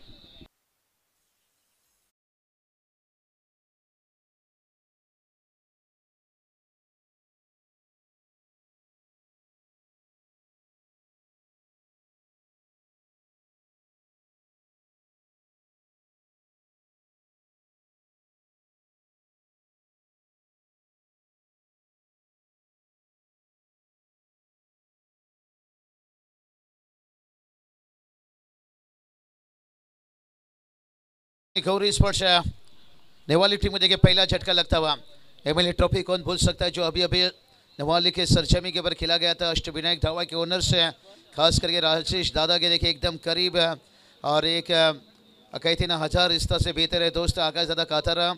गौरी स्पोर्ट्स नेवाली टीम में देखिए पहला झटका लगता हुआ। एमएलए ट्रॉफी कौन भूल सकता है जो अभी अभी नेवाली के सरजमी के ऊपर खेला गया था। अष्टविनायक धावा के ओनर से खास करके राजेश दादा के देखिए एकदम करीब और एक कहते ना 1000 रिश्ता से बेहतर है दोस्त आकाश दादा कातारा।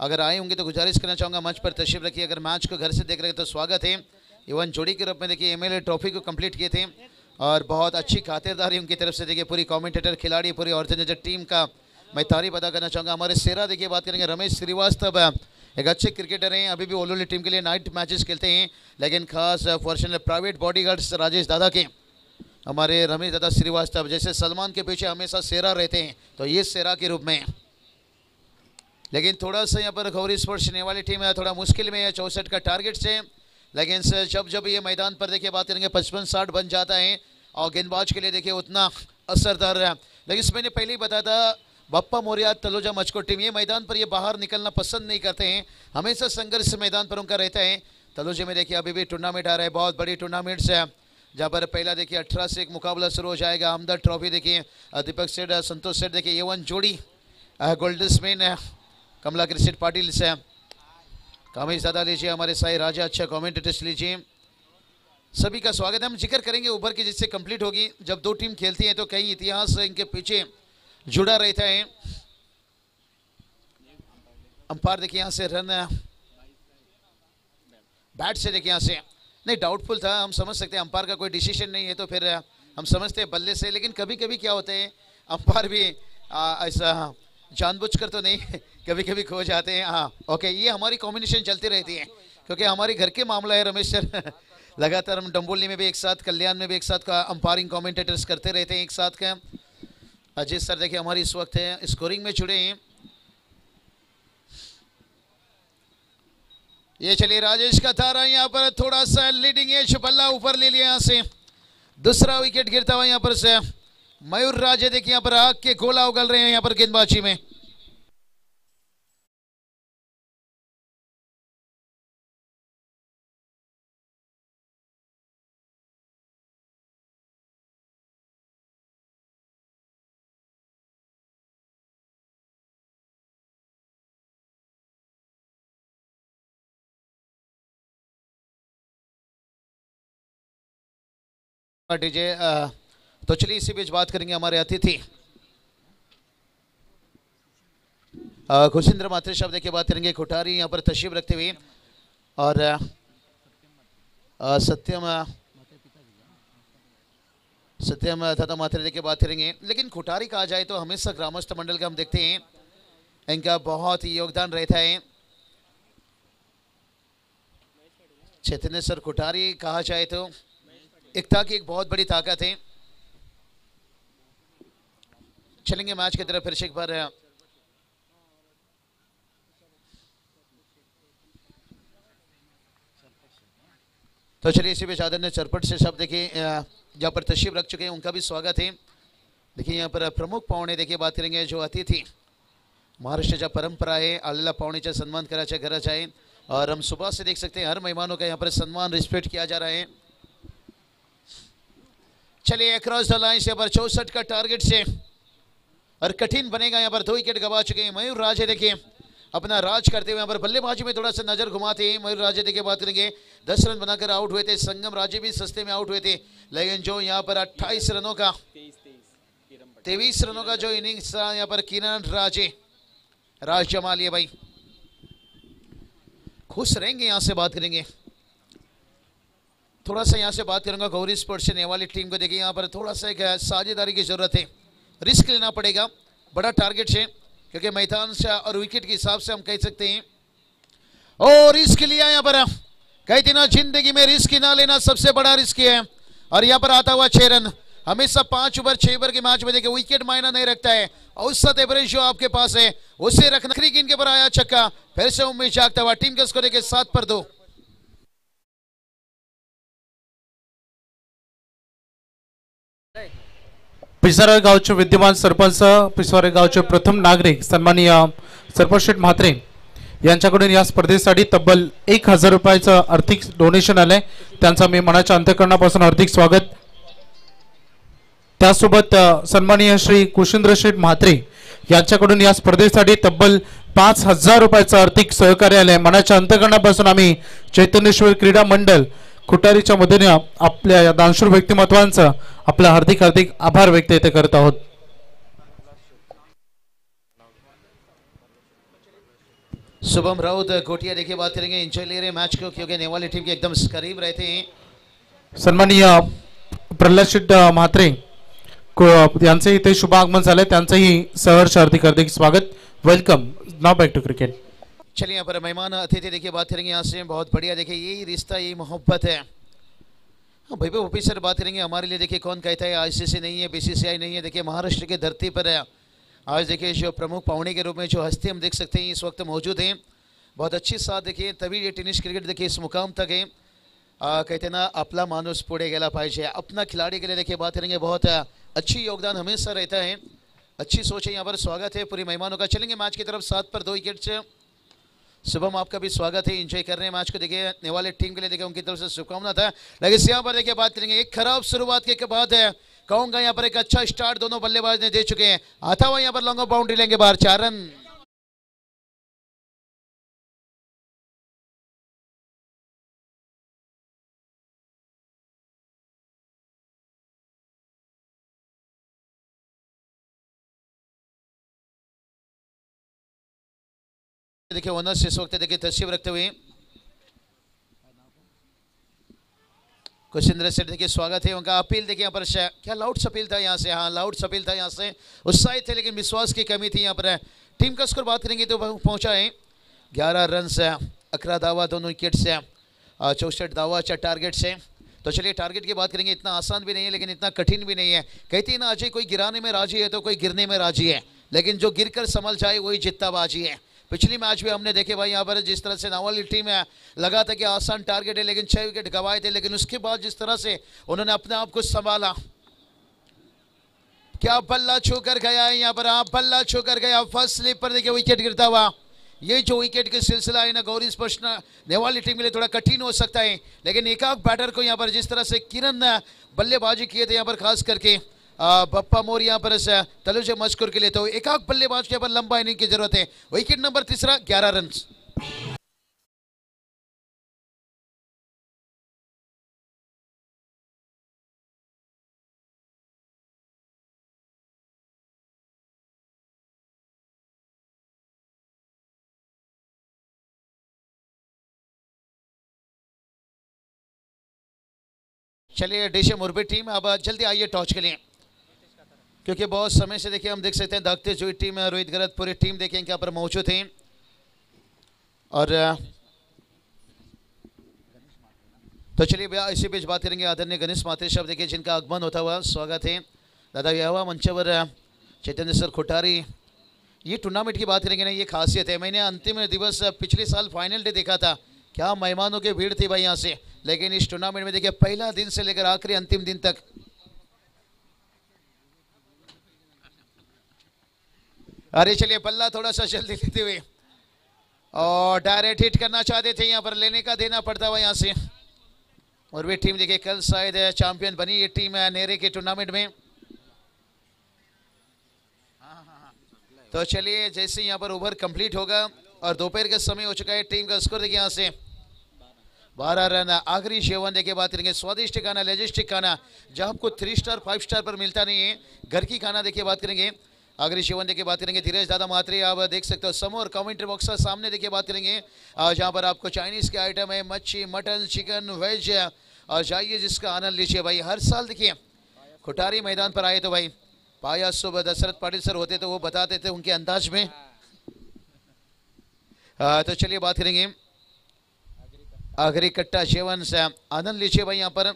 अगर आए होंगे तो गुजारिश करना चाहूँगा मंच पर तशरीफ रखिए। अगर मैच को घर से देख रहे हैं तो स्वागत है। इवन जोड़ी के रूप में देखिए एमएलए ट्रॉफी को कंप्लीट किए थे और बहुत अच्छी खातिरदारी उनकी तरफ से देखिए पूरी कमेंटेटर खिलाड़ी पूरी ऑर्गेनाइजर टीम का मैं तारीफ अदा करना चाहूँगा। हमारे सेरा देखिए बात करेंगे रमेश श्रीवास्तव एक अच्छे क्रिकेटर हैं, अभी भी ओलोली टीम के लिए नाइट मैचेस खेलते हैं लेकिन खास फॉर्चुनेट प्राइवेट बॉडीगार्ड्स राजेश दादा के हमारे रमेश दादा श्रीवास्तव जैसे सलमान के पीछे हमेशा सेरा रहते हैं तो ये सेरा के रूप में। लेकिन थोड़ा सा यहाँ पर गौरी स्पोर्ट्स वाली टीम है थोड़ा मुश्किल में है 64 का टारगेट से। लेकिन जब जब ये मैदान पर देखिए बात करेंगे 55-60 बन जाता है और गेंदबाज के लिए देखिए उतना असरदार है। लेकिन मैंने पहले ही बताया था बप्पा मोरिया तलोजा मचको टीम ये मैदान पर ये बाहर निकलना पसंद नहीं करते हैं, हमेशा संघर्ष मैदान पर उनका रहता है। तलोजे में देखिए अभी भी टूर्नामेंट आ रहा है, बहुत बड़ी टूर्नामेंट्स है जहाँ पर पहला देखिए 18 से एक मुकाबला शुरू हो जाएगा। आमदर ट्रॉफी देखिए दीपक सेठ संतोष सेठ देखिए A1 जोड़ी गोल्डस्मेन कमला क्रिकेट पाटिल से कामेश दादा लीजिए, हमारे साई राजा अच्छा कमेंटेटर्स लीजिए। सभी का स्वागत है। हम जिक्र करेंगे ओवर की जिससे कंप्लीट होगी। जब दो टीम खेलती है तो कई इतिहास इनके पीछे जुड़ा रहता है। अंपायर देखिए यहाँ से रन बैट से देखिए यहाँ से नहीं, डाउटफुल था। हम समझ सकते हैं अंपायर का कोई डिसीजन नहीं है तो फिर हम समझते हैं बल्ले से, लेकिन कभी कभी क्या होते हैं अंपायर भी ऐसा जानबूझकर तो नहीं कभी कभी खो जाते हैं। हाँ ओके, ये हमारी कॉम्बिनेशन चलती रहती है क्योंकि हमारी घर के मामला है रमेश सर। लगातार हम डंबोली में भी एक साथ, कल्याण में भी एक साथ का अंपायरिंग कमेंटेटर्स करते रहते हैं एक साथ का। अजीत सर देखिए हमारी इस वक्त है स्कोरिंग में जुड़े हैं। ये चलिए राजेश का तारा यहाँ पर थोड़ा सा लीडिंग एज बल्ला ऊपर ले लिया यहाँ से। दूसरा विकेट गिरता हुआ यहाँ पर से मयूर राजे देखिए यहाँ पर आग के गोला उगल रहे हैं यहाँ पर गेंदबाजी में। डीजे तो चलिए इसी बीच बात करेंगे हमारे अतिथि खुशिंद्र मात्रे साहब देखिए बात करेंगे कोठारी यहाँ पर तशरीफ रखते हुए, और सत्यम दादा मात्रे देखिए बात करेंगे। लेकिन कोठारी कहा जाए तो हमेशा ग्रामस्थ मंडल का हम देखते हैं इनका बहुत ही योगदान रहता है। चैतन्य सर कोठारी कहा जाए तो एकता की एक बहुत बड़ी ताकत है। चलेंगे मैच की तरफ फिर से एक बार। तो चलिए इसी बीच आदरणीय चरपट से सब देखिए जहाँ पर तशरीफ रख चुके हैं उनका भी स्वागत है। देखिए यहाँ पर प्रमुख पाहुणे देखिए बात करेंगे जो अतिथि महाराष्ट्र परंपरा है आलेला पाहुणेचा सन्मान करायचा गरज आहे, और हम सुबह से देख सकते हैं हर मेहमानों का यहाँ पर सम्मान रिस्पेक्ट किया जा रहा है। चलिए अक्रॉस द लाइन यहाँ पर 64 का टारगेट से, और कठिन बनेगा। यहाँ पर 2 विकेट गवा चुके हैं मयूर राजे देखिए अपना राज करते हुए यहाँ पर बल्लेबाजी में थोड़ा सा नजर घुमाते हैं। मयूर राजे देखिए बात करेंगे 10 रन बनाकर आउट हुए थे। संगम राजे भी सस्ते में आउट हुए थे, लेकिन जो यहाँ पर 23 रनों का जो इनिंग्स था यहाँ पर किरण राजे राज जमा लिए भाई। खुश रहेंगे यहाँ से बात करेंगे। थोड़ा सा यहाँ से बात करूंगा गौरी स्पोर्ट्स से वाली टीम को देखिए यहाँ पर थोड़ा सा एक साझेदारी की जरूरत है। रिस्क लेना पड़ेगा, बड़ा टारगेट से, क्योंकि मैदान से और विकेट के हिसाब से हम कह सकते हैं। और रिस्क लिया यहाँ पर, कहते ना जिंदगी में रिस्क ना लेना सबसे बड़ा रिस्क है। और यहाँ पर आता हुआ 6 रन। हमेशा 5 ओवर 6 ओवर के मैच में देखिए विकेट मायना नहीं रखता है, औसत एवरेज जो आपके पास है उसे रखना। गेंद के पर आया छक्का, फिर से उम्मीद जागता हुआ। टीम के स्कोर देखिए 7 पर 2। पिसारे गावचे विद्यमान सरपंच, पिसारे गावचे प्रथम नागरिक सन्माननीय सरपंच शेठ म्हात्रे यांच्याकडून या स्पर्धेसाठी तब्बल 1000 रुपयाचं आर्थिक डोनेशन आलंय, त्यांचा मी मनाच्या अंतःकरणापासून हार्दिक स्वागत। त्यासोबत सन्माननीय श्री कुशिंद्र शेठ म्हात्रे यांच्याकडून या स्पर्धेसाठी तब्बल 5000 रुपयाचं आर्थिक सहकार्य आलंय। मनाच्या अंतःकरणापासून आम्ही चैतन्येश्वर क्रीडा मंडळ खुटारीच्या मदतीने आपल्या या दानशूर व्यक्तिमत्वांचा आपला हार्दिक हार्दिक आभार व्यक्त येते करत आहोत। शुभम राउत कोटिया देखिए बात करेंगे, एंजॉय ले रहे मैच को क्योंकि नेवाली टीम के एकदम करीब रहते हैं। सन्माननीय प्रल्हाद शेठ म्हात्रे यांचे इथे शुभ आगमन झाले, त्यांचेही सहर्ष हार्दिक हार्दिक स्वागत। Welcome now back to cricket. चलिए यहाँ पर मेहमान अतिथि देखिए बात करेंगे यहाँ से, बहुत बढ़िया। देखिए यही रिश्ता यही मोहब्बत है। हाँ भाई ऑफिसर बात करेंगे हमारे लिए। देखिए कौन कहता है आईसीसी नहीं है, बीसीसीआई नहीं है। देखिए महाराष्ट्र की धरती पर है आज। देखिए जो प्रमुख पाहुणे के रूप में जो हस्ती हम देख सकते हैं इस वक्त मौजूद हैं, बहुत अच्छी साथ। देखिए तभी ये टेनिस क्रिकेट देखिए इस मुकाम तक है। कहते ना आपला माणूस पुढे गेला पाहिजे। अपना खिलाड़ी के लिए देखिए बात करेंगे बहुत अच्छी योगदान हमेशा रहता है, अच्छी सोच है। यहाँ पर स्वागत है पूरी मेहमानों का। चलेंगे मैच की तरफ 7 पर 2 विकेट से शुभम आपका भी स्वागत है, एंजॉय कर रहे हैं मैच को। देखिए नेवाले टीम के लिए देखिए उनकी तरफ से शुभकामना था। लेकिन यहाँ पर देखिए बात करेंगे, एक खराब शुरुआत के बाद है, कहूंगा यहाँ पर एक अच्छा स्टार्ट दोनों बल्लेबाज ने दे चुके हैं। आता हुआ यहाँ पर लॉन्ग ऑफ बाउंड्री लेंगे बाहर, 4 रन। देखिए ओनर्स इस वक्त देखिए तशरीफ रखते हुए कुशिंद्र सेठ देखिए स्वागत है उनका। अपील देखिए यहाँ पर क्या लाउड अपील था यहाँ से, हाँ लाउड अपील था यहाँ से, उत्साहित थे लेकिन विश्वास की कमी थी यहाँ पर। टीम का स्कोर बात करेंगे तो पहुंचा है 11 रन से, 11 दावा दोनों विकेट से, 64 दावा 4 टारगेट से। तो चलिए टारगेट की बात करेंगे, इतना आसान भी नहीं है लेकिन इतना कठिन भी नहीं है। कहती है ना अजय, कोई गिराने में राजी है तो कोई गिरने में राजी है, लेकिन जो गिर कर संभल जाए वही जितना बाजी है। पिछली मैच भी हमने देखे भाई यहाँ पर जिस तरह से नावाली टीम है, लगा था कि आसान टारगेट है लेकिन 6 विकेट गंवाए थे, लेकिन उसके बाद जिस तरह से उन्होंने अपने आप को संभाला, क्या बल्ला छूकर गया है यहाँ पर, आप बल्ला छूकर गया। फर्स्ट स्लिप पर देखिए विकेट गिरता हुआ। ये जो विकेट का सिलसिला है ना गौरी स्पर्श नेवाली टीम के लिए थोड़ा कठिन हो सकता है, लेकिन एक बैटर को यहाँ पर जिस तरह से किरण बल्लेबाजी किए थे यहाँ पर खास करके बप्पा मोर यहाँ पर तलुज मस्कुर के लिए, तो एक बल्लेबाज के यहाँ पर लंबा इनिंग की जरूरत है। Wicket number 3, 11 run. चलिए डीशे मुरबी टीम अब जल्दी आइए टॉस के लिए, क्योंकि बहुत समय से देखिए हम देख सकते हैं दागते जो टीम है, रोहित गरत पूरी टीम देखिए यहाँ पर मौजूद है। और तो चलिए भैया इसी बीच बात करेंगे आदरणीय गणेश मात्रे साहब देखिए जिनका आगमन होता हुआ स्वागत है। दादा यहावा मंचवर चैतन्य सर खुटारी। ये टूर्नामेंट की बात करेंगे ना, ये खासियत है। मैंने अंतिम दिवस पिछले साल फाइनल डे देखा था, क्या मेहमानों की भीड़ थी भाई यहाँ से, लेकिन इस टूर्नामेंट में देखिए पहला दिन से लेकर आखिरी अंतिम दिन तक अरे चलिए बल्ला थोड़ा सा जल्दी लेते हुए और डायरेक्ट हिट करना चाहते थे, यहाँ पर लेने का देना पड़ता हुआ यहाँ से। और वे टीम देखिए कल शायद चैंपियन बनी ये टीम है नेरे के टूर्नामेंट में। तो चलिए जैसे यहाँ पर ओवर कंप्लीट होगा और दोपहर का समय हो चुका है, टीम का स्कोर देखिए यहाँ से 12 रन। आखिरी सेवन देखिए बात करेंगे स्वादिष्ट खाना, लेजिस्टिक खाना, जहाँ आपको 3 स्टार 5 स्टार पर मिलता नहीं है, घर की खाना देखिए बात करेंगे। आखिरी सेवन देखिए बात करेंगे धीरज दादा मात्रे, आप देख सकते हो समूह और कमेंट्री बॉक्स का सामने देखिए बात करेंगे, जहाँ पर आपको चाइनीज़ के आइटम है, मच्छी मटन चिकन वेज, और जाइए जिसका आनंद लीजिए भाई। हर साल देखिए खुटारी मैदान पर आए तो भाई पाया सुबह दशरथ पाटिल सर होते तो वो बताते थे उनके अंदाज में। तो चलिए बात करेंगे आखिरी कट्टा सेवन से आनंद लीजिए भाई यहाँ पर।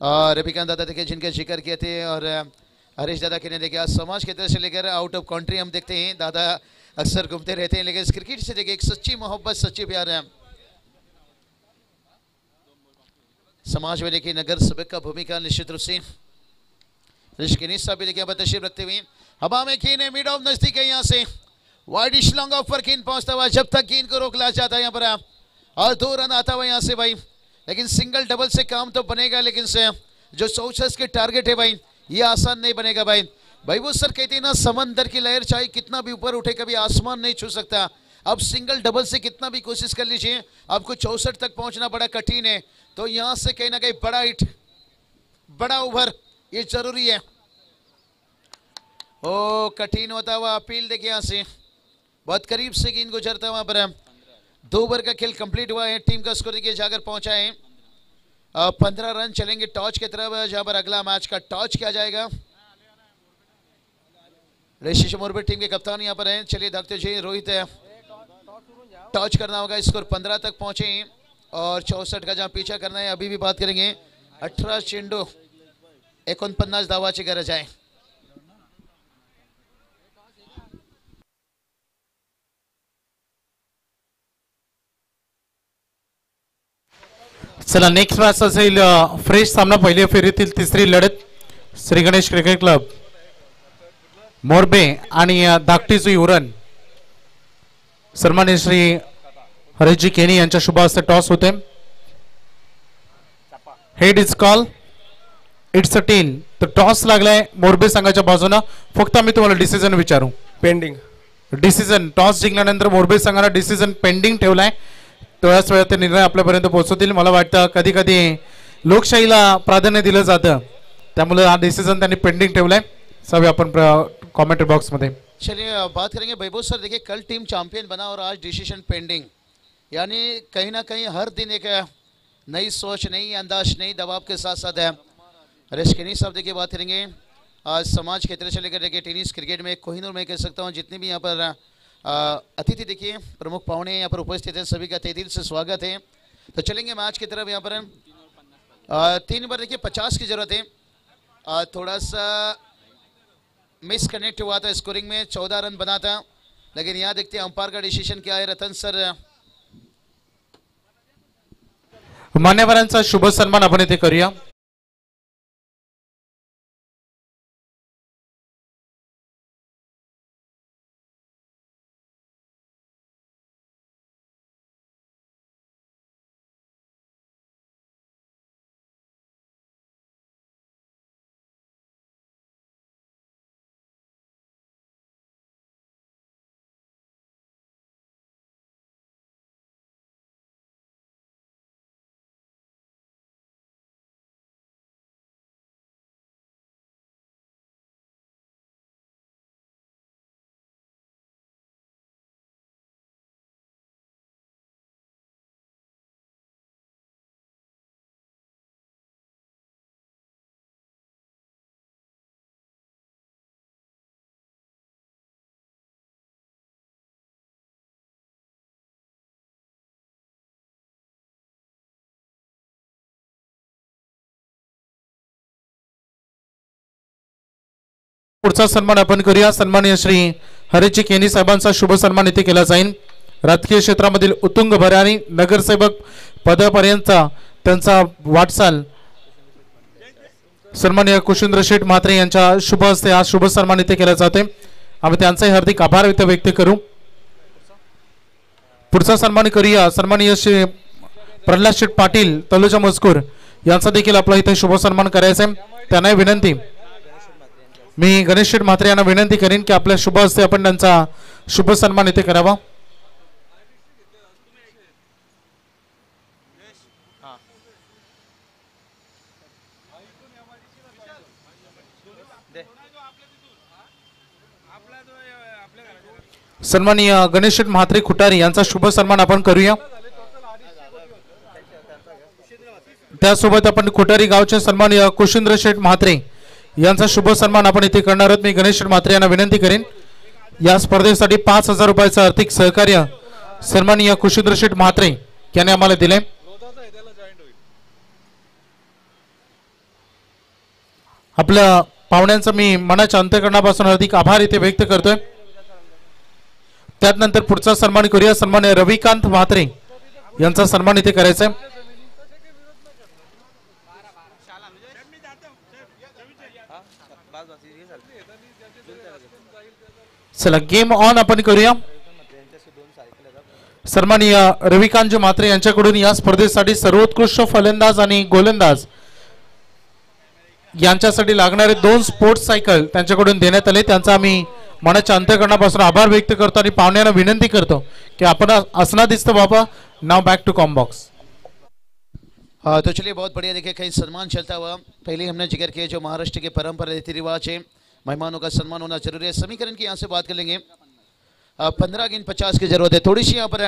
और रविकांत दादा देखिए जिनके जिक्र किए थे, और हरीश दादा के ने देखिए आज समाज के तरफ से लेकर आउट ऑफ कंट्री हम देखते हैं दादा अक्सर घूमते रहते हैं, लेकिन क्रिकेट से देखिए एक सच्ची मोहब्बत सच्ची प्यार है। समाज में देखिए नगर सभा का भूमिका निश्चित रूप से ऋषिकेश साहब भी देखिए यहाँ पर तशरीफ रखते हुए। हवा में गेंद है, मिड ऑफ नजदीक है, यहाँ से वाइड इश लॉन्ग ऑफ पर गेंद पहुंचता हुआ, जब तक गेंद को रोक ला जाता है यहाँ पर और 2 रन आता हुआ यहाँ से भाई। लेकिन सिंगल डबल से काम तो बनेगा, लेकिन से जो 100 के टारगेट है भाई ये आसान नहीं बनेगा भाई। भाई वो सर कहते हैं ना समंदर की लहर चाहे कितना भी ऊपर उठे कभी आसमान नहीं छू सकता। अब सिंगल डबल से कितना भी कोशिश कर लीजिए आपको 64 तक पहुंचना बड़ा कठिन है। तो यहां से कहीं ना कहीं बड़ा हिट बड़ा ओवर ये जरूरी है। ओ कठिन होता हुआ अपील देखिए यहाँ से बहुत करीब से गेंद गुजरता हुआ पर 2 ओवर का खेल कंप्लीट हुआ है। टीम का स्कोर देखिए जाकर पहुंचा है 15 रन। चलेंगे टॉस की तरफ, जहां पर अगला मैच का टॉस किया जाएगा। ऋषि मोरबी टीम के कप्तान यहाँ पर हैं। चलिए दागते जी रोहित टॉस करना होगा, स्कोर 15 तक पहुंचे और 64 का जहां पीछा करना है। अभी भी बात करेंगे 18 चेंडू 49 धावाची गरज आहे। चला नेक्स्ट मॅच असेल फ्रेश सामना, पहिल्या फेरीतील तिसरी लढत श्री गणेश क्रिकेट क्लब मोरबे आणि धाकटी जुई उरण सन्माननीय श्री हरीशजी केनी यांच्या शुभ हस्ते टॉस होते. Head is call, it's a tail. तर टॉस लागलाय मोरबे संघाच्या बाजूने. फक्त मी तुम्हाला डिसिजन विचारू. पेंडिंग डिसिजन टॉस जिंकल्यानंतर मोरबे संघाने डिसिजन पेंडिंग ठेवलाय. थोड्याच वेळात ते निर्णय आपल्यापर्यंत पोहोचवतील. मला वाटतं कधी कधी लोकशाहीला प्राधान्य दिलं जातं, त्यामुळे हा डिसिजन त्यांनी पेंडिंग ठेवलाय. सभी आपण कमेंट बॉक्स मध्ये. चलिए बात करेंगे वैभव सर. देखिए कल टीम चैंपियन बना और आज डिसीजन पेंडिंग, यानी कहीं ना कहीं हर दिन एक नई सोच, नई अंदाज, नई दबाव के साथ साथ है. हरीश केनी साहब देखिए बात करेंगे आज समाज क्षेत्र से लेकर देखिए टेनिस क्रिकेट में कोहिनूर में कह सकता हूँ जितने भी यहाँ पर अतिथि देखिए प्रमुख पाहुणे यहाँ पर उपस्थित हैं, सभी का तहे दिल से स्वागत है. तो चलेंगे मैच की तरफ. यहाँ पर 3 ओवर देखिए 50 की जरूरत है. थोड़ा सा मिसकनेक्ट हुआ था स्कोरिंग में, 14 रन बना था. लेकिन यहाँ देखते हैं अंपायर का डिसीजन क्या है. रतन सर मान्यवरांचा शुभ सन्मान आपण इथे करूया. पुढचा सन्मान आपण करूया. सन्माननीय श्री हरीशजी केनी साहेबांचा शुभ सन्मान इथे केला जाईल. राजकीय क्षेत्रामधील उत्तुंग भरारी नगरसेवक पदापर्यंतचा त्यांचा वाटचाल सन्माननीय कुशिंद्र शेठ म्हात्रे यांच्या शुभ हस्ते आज शुभ सन्मान इथे केला जाते. आम्ही त्यांचाही हार्दिक आभार व्यक्त करू. पुढचा सन्मान करूया. सन्माननीय श्री प्रल्हाद शेठ पाटील तलोजा मजकूर यांचा देखील आपला इथे शुभ सन्मान करायचा आहे. त्यांनाही विनंती, मी गणेश शेठ म्हात्रे यांना विनंती करेन की आपल्या शुभ हस्ते आपण त्यांचा शुभ सन्मान इथे करावा. सन्माननीय गणेश शेठ म्हात्रे खुटारी यांचा शुभ सन्मान आपण करूया. त्यासोबत आपण खुटारी गावचे सन्माननीय कुशिंद्र शेठ म्हात्रे यांचा शुभ सन्मान आपण इथे करणार आहोत. मी गणेश शेठ म्हात्रे यांना विनंती करेन या स्पर्धेसाठी 5,000 रुपयाचं आर्थिक सहकार्य सन्माननीय कुशिंद्र शेठ म्हात्रे यांनी आम्हाला दिले. आपल्या पाहुण्यांचा मी मनाच्या अंतःकरणापासून हार्दिक आभार इथे व्यक्त करतोय. त्यानंतर पुढचा सन्मान करूया. सन्माननीय रविकांत म्हात्रे यांचा सन्मान इथे करायचा आहे. चला गेम ऑन आपण करूया. सन्माननीय रविकांत म्हात्रे यांच्याकडून या स्पर्धेसाठी सर्वोत्कृष्ट फलंदाज आणि गोलंदाज यांच्यासाठी लागणारे 2 स्पोर्ट्स सायकल त्यांच्याकडून देण्यात आले. त्यांचा आम्ही मनाच्या अंतःकरणापासून आभार व्यक्त करतो आणि पाहुण्यांना विनंती करतो कि आपण असना दिसतं बाबा. Now back to comm box. हाँ तो चलिए बहुत बढ़िया. देखिए कई सम्मान चलता हुआ. पहले हमने जिक्र किया जो महाराष्ट्र के परंपरा रीति रिवाज है, मेहमानों का सम्मान होना जरूरी है. समीकरण की यहाँ से बात कर लेंगे. 15 गेंद 50 की जरूरत है. थोड़ी सी यहाँ पर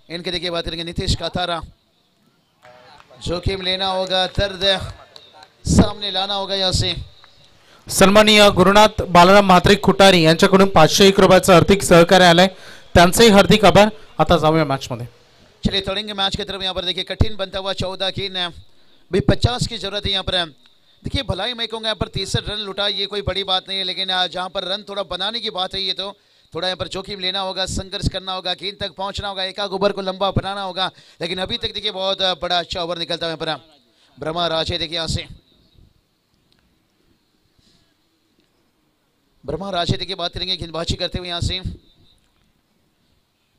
इनके देखिए बात करेंगे. नीतीश काथारा, जोखिम लेना होगा, दर्द सामने लाना होगा. यहाँ से सन्माननीय गुरुनाथ बालराम म्हात्रे खुटारी यांच्याकडून 501 रुपयाचं आर्थिक सहकार्य आलंय. त्यांचेही हार्दिक आभार. आता जाऊया मॅच मध्ये. चलिए तोड़ेंगे मैच की तरफ. यहाँ पर देखिए कठिन बनता हुआ 14 गेंद भी 50 की जरूरत है. यहाँ पर देखिए भलाई मैं कहूँगा यहाँ पर 63 रन लुटा, ये कोई बड़ी बात नहीं है. लेकिन जहाँ पर रन थोड़ा बनाने की बात है ये तो थोड़ा यहाँ पर जोखिम लेना होगा, संघर्ष करना होगा, गेंद तक पहुँचना होगा, एक ओवर को लंबा बनाना होगा. लेकिन अभी तक देखिए बहुत बड़ा अच्छा ओवर निकलता है यहाँ पर. ब्रह्मा राजे देखिए यहाँ से ब्रह्मा राजे देखिए बात करेंगे गेंदबाजी करते हुए. यहाँ से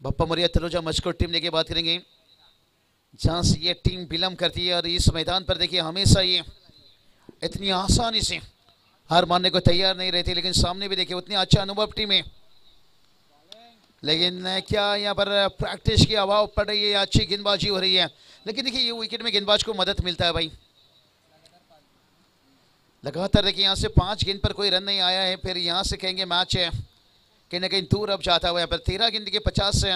बप्पा मोरिया तलोजा मस्कोर टीम देखिए बात करेंगे, जहाँ से ये टीम विलम्ब करती है और इस मैदान पर देखिए हमेशा ये इतनी आसानी से हार मानने को तैयार नहीं रहती, लेकिन सामने भी देखिए उतनी अच्छा अनुभव टीम है, लेकिन क्या यहाँ पर प्रैक्टिस की अभाव पड़ रही है या अच्छी गेंदबाजी हो रही है। लेकिन देखिए ये विकेट में गेंदबाज को मदद मिलता है भाई, लगातार देखिए यहाँ से 5 गेंद पर कोई रन नहीं आया है, फिर यहाँ से कहेंगे मैच है कहीं ना कहीं दूर अब जाता हुआ। यहाँ पर 13 गेंद के 50 से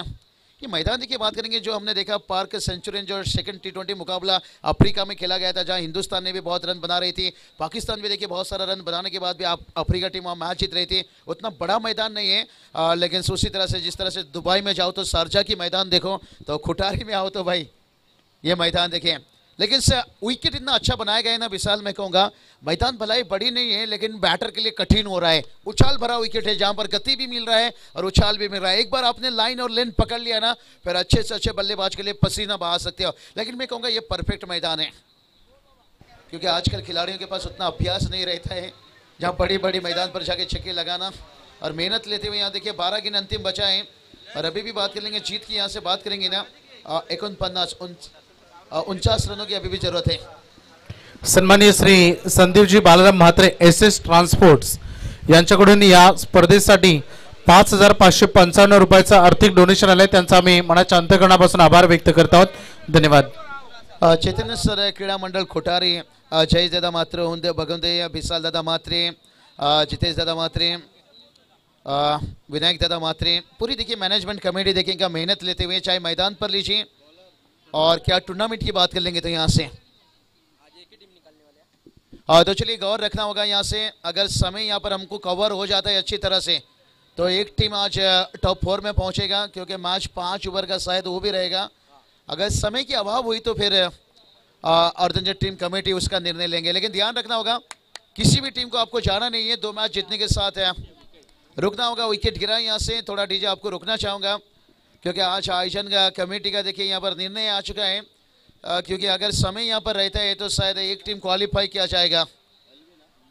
ये मैदान देखिए बात करेंगे जो हमने देखा पार्क सेंचुरियन जो सेकंड T20 मुकाबला अफ्रीका में खेला गया था, जहां हिंदुस्तान ने भी बहुत रन बना रही थी, पाकिस्तान भी देखिए बहुत सारा रन बनाने के बाद भी अफ्रीका टीम वहाँ मैच जीत रही थी। उतना बड़ा मैदान नहीं है, लेकिन उसी तरह से जिस तरह से दुबई में जाओ तो शारजा की मैदान देखो, तो खुटारी में आओ तो भाई ये मैदान देखें। लेकिन विकेट इतना अच्छा बनाया गया है ना विशाल, मैं कहूँगा मैदान भलाई बड़ी नहीं है लेकिन बैटर के लिए कठिन हो रहा है। उछाल भरा विकेट है जहाँ पर गति भी मिल रहा है और उछाल भी मिल रहा है। एक बार आपने लाइन और लेंथ पकड़ लिया ना, फिर अच्छे से अच्छे बल्लेबाज के लिए पसीना बहा सकते हो। लेकिन मैं कहूँगा ये परफेक्ट मैदान है, क्योंकि आजकल खिलाड़ियों के पास उतना अभ्यास नहीं रहता है जहाँ बड़ी बड़ी मैदान पर जाके छक्के लगाना और मेहनत लेते हुए। यहाँ देखिए 12 गेंद अंतिम बचा है और अभी भी बात कर लेंगे जीत की, यहाँ से बात करेंगे ना 49 रनों की अभी भी जरूरत है। सन्माननीय श्री संदीपजी बालाराम म्हात्रे SS ट्रान्सपोर्ट्स यांच्याकडून या स्पर्धेसाठी 5,555 रुपयाचं आर्थिक डोनेशन आलंय, त्यांचा आम्ही मनाच्या अंतःकरणापासून आभार व्यक्त करत आहोत। धन्यवाद। चैतन्य सर क्रीडा मंडळ खोटारी, जयेश दादा मात्रे, भगवंते विशाल दादा मात्रे, जितेश दादा मात्रे, विनायक दादा मात्रे, पूरी देखिए मैनेजमेंट कमेटी देखिए क्या मेहनत लेते हुए, चाहे मैदान पर लीजिए और क्या टूर्नामेंट की बात कर लेंगे तो यहाँ से तो चलिए गौर रखना होगा यहाँ से, अगर समय यहाँ पर हमको कवर हो जाता है अच्छी तरह से तो एक टीम आज टॉप 4 में पहुंचेगा, क्योंकि मैच 5 ओवर का शायद वो भी रहेगा। अगर समय की अभाव हुई तो फिर अर्धन टीम कमेटी उसका निर्णय लेंगे। लेकिन ध्यान रखना होगा किसी भी टीम को आपको जाना नहीं है, 2 मैच जीतने के साथ है रुकना होगा। विकेट गिरा यहाँ से, थोड़ा डीजे आपको रुकना चाहूँगा क्योंकि आज आयोजन का कमेटी का देखिए यहाँ पर निर्णय आ चुका है, क्योंकि अगर समय यहाँ पर रहता है तो शायद एक टीम क्वालिफाई किया जाएगा।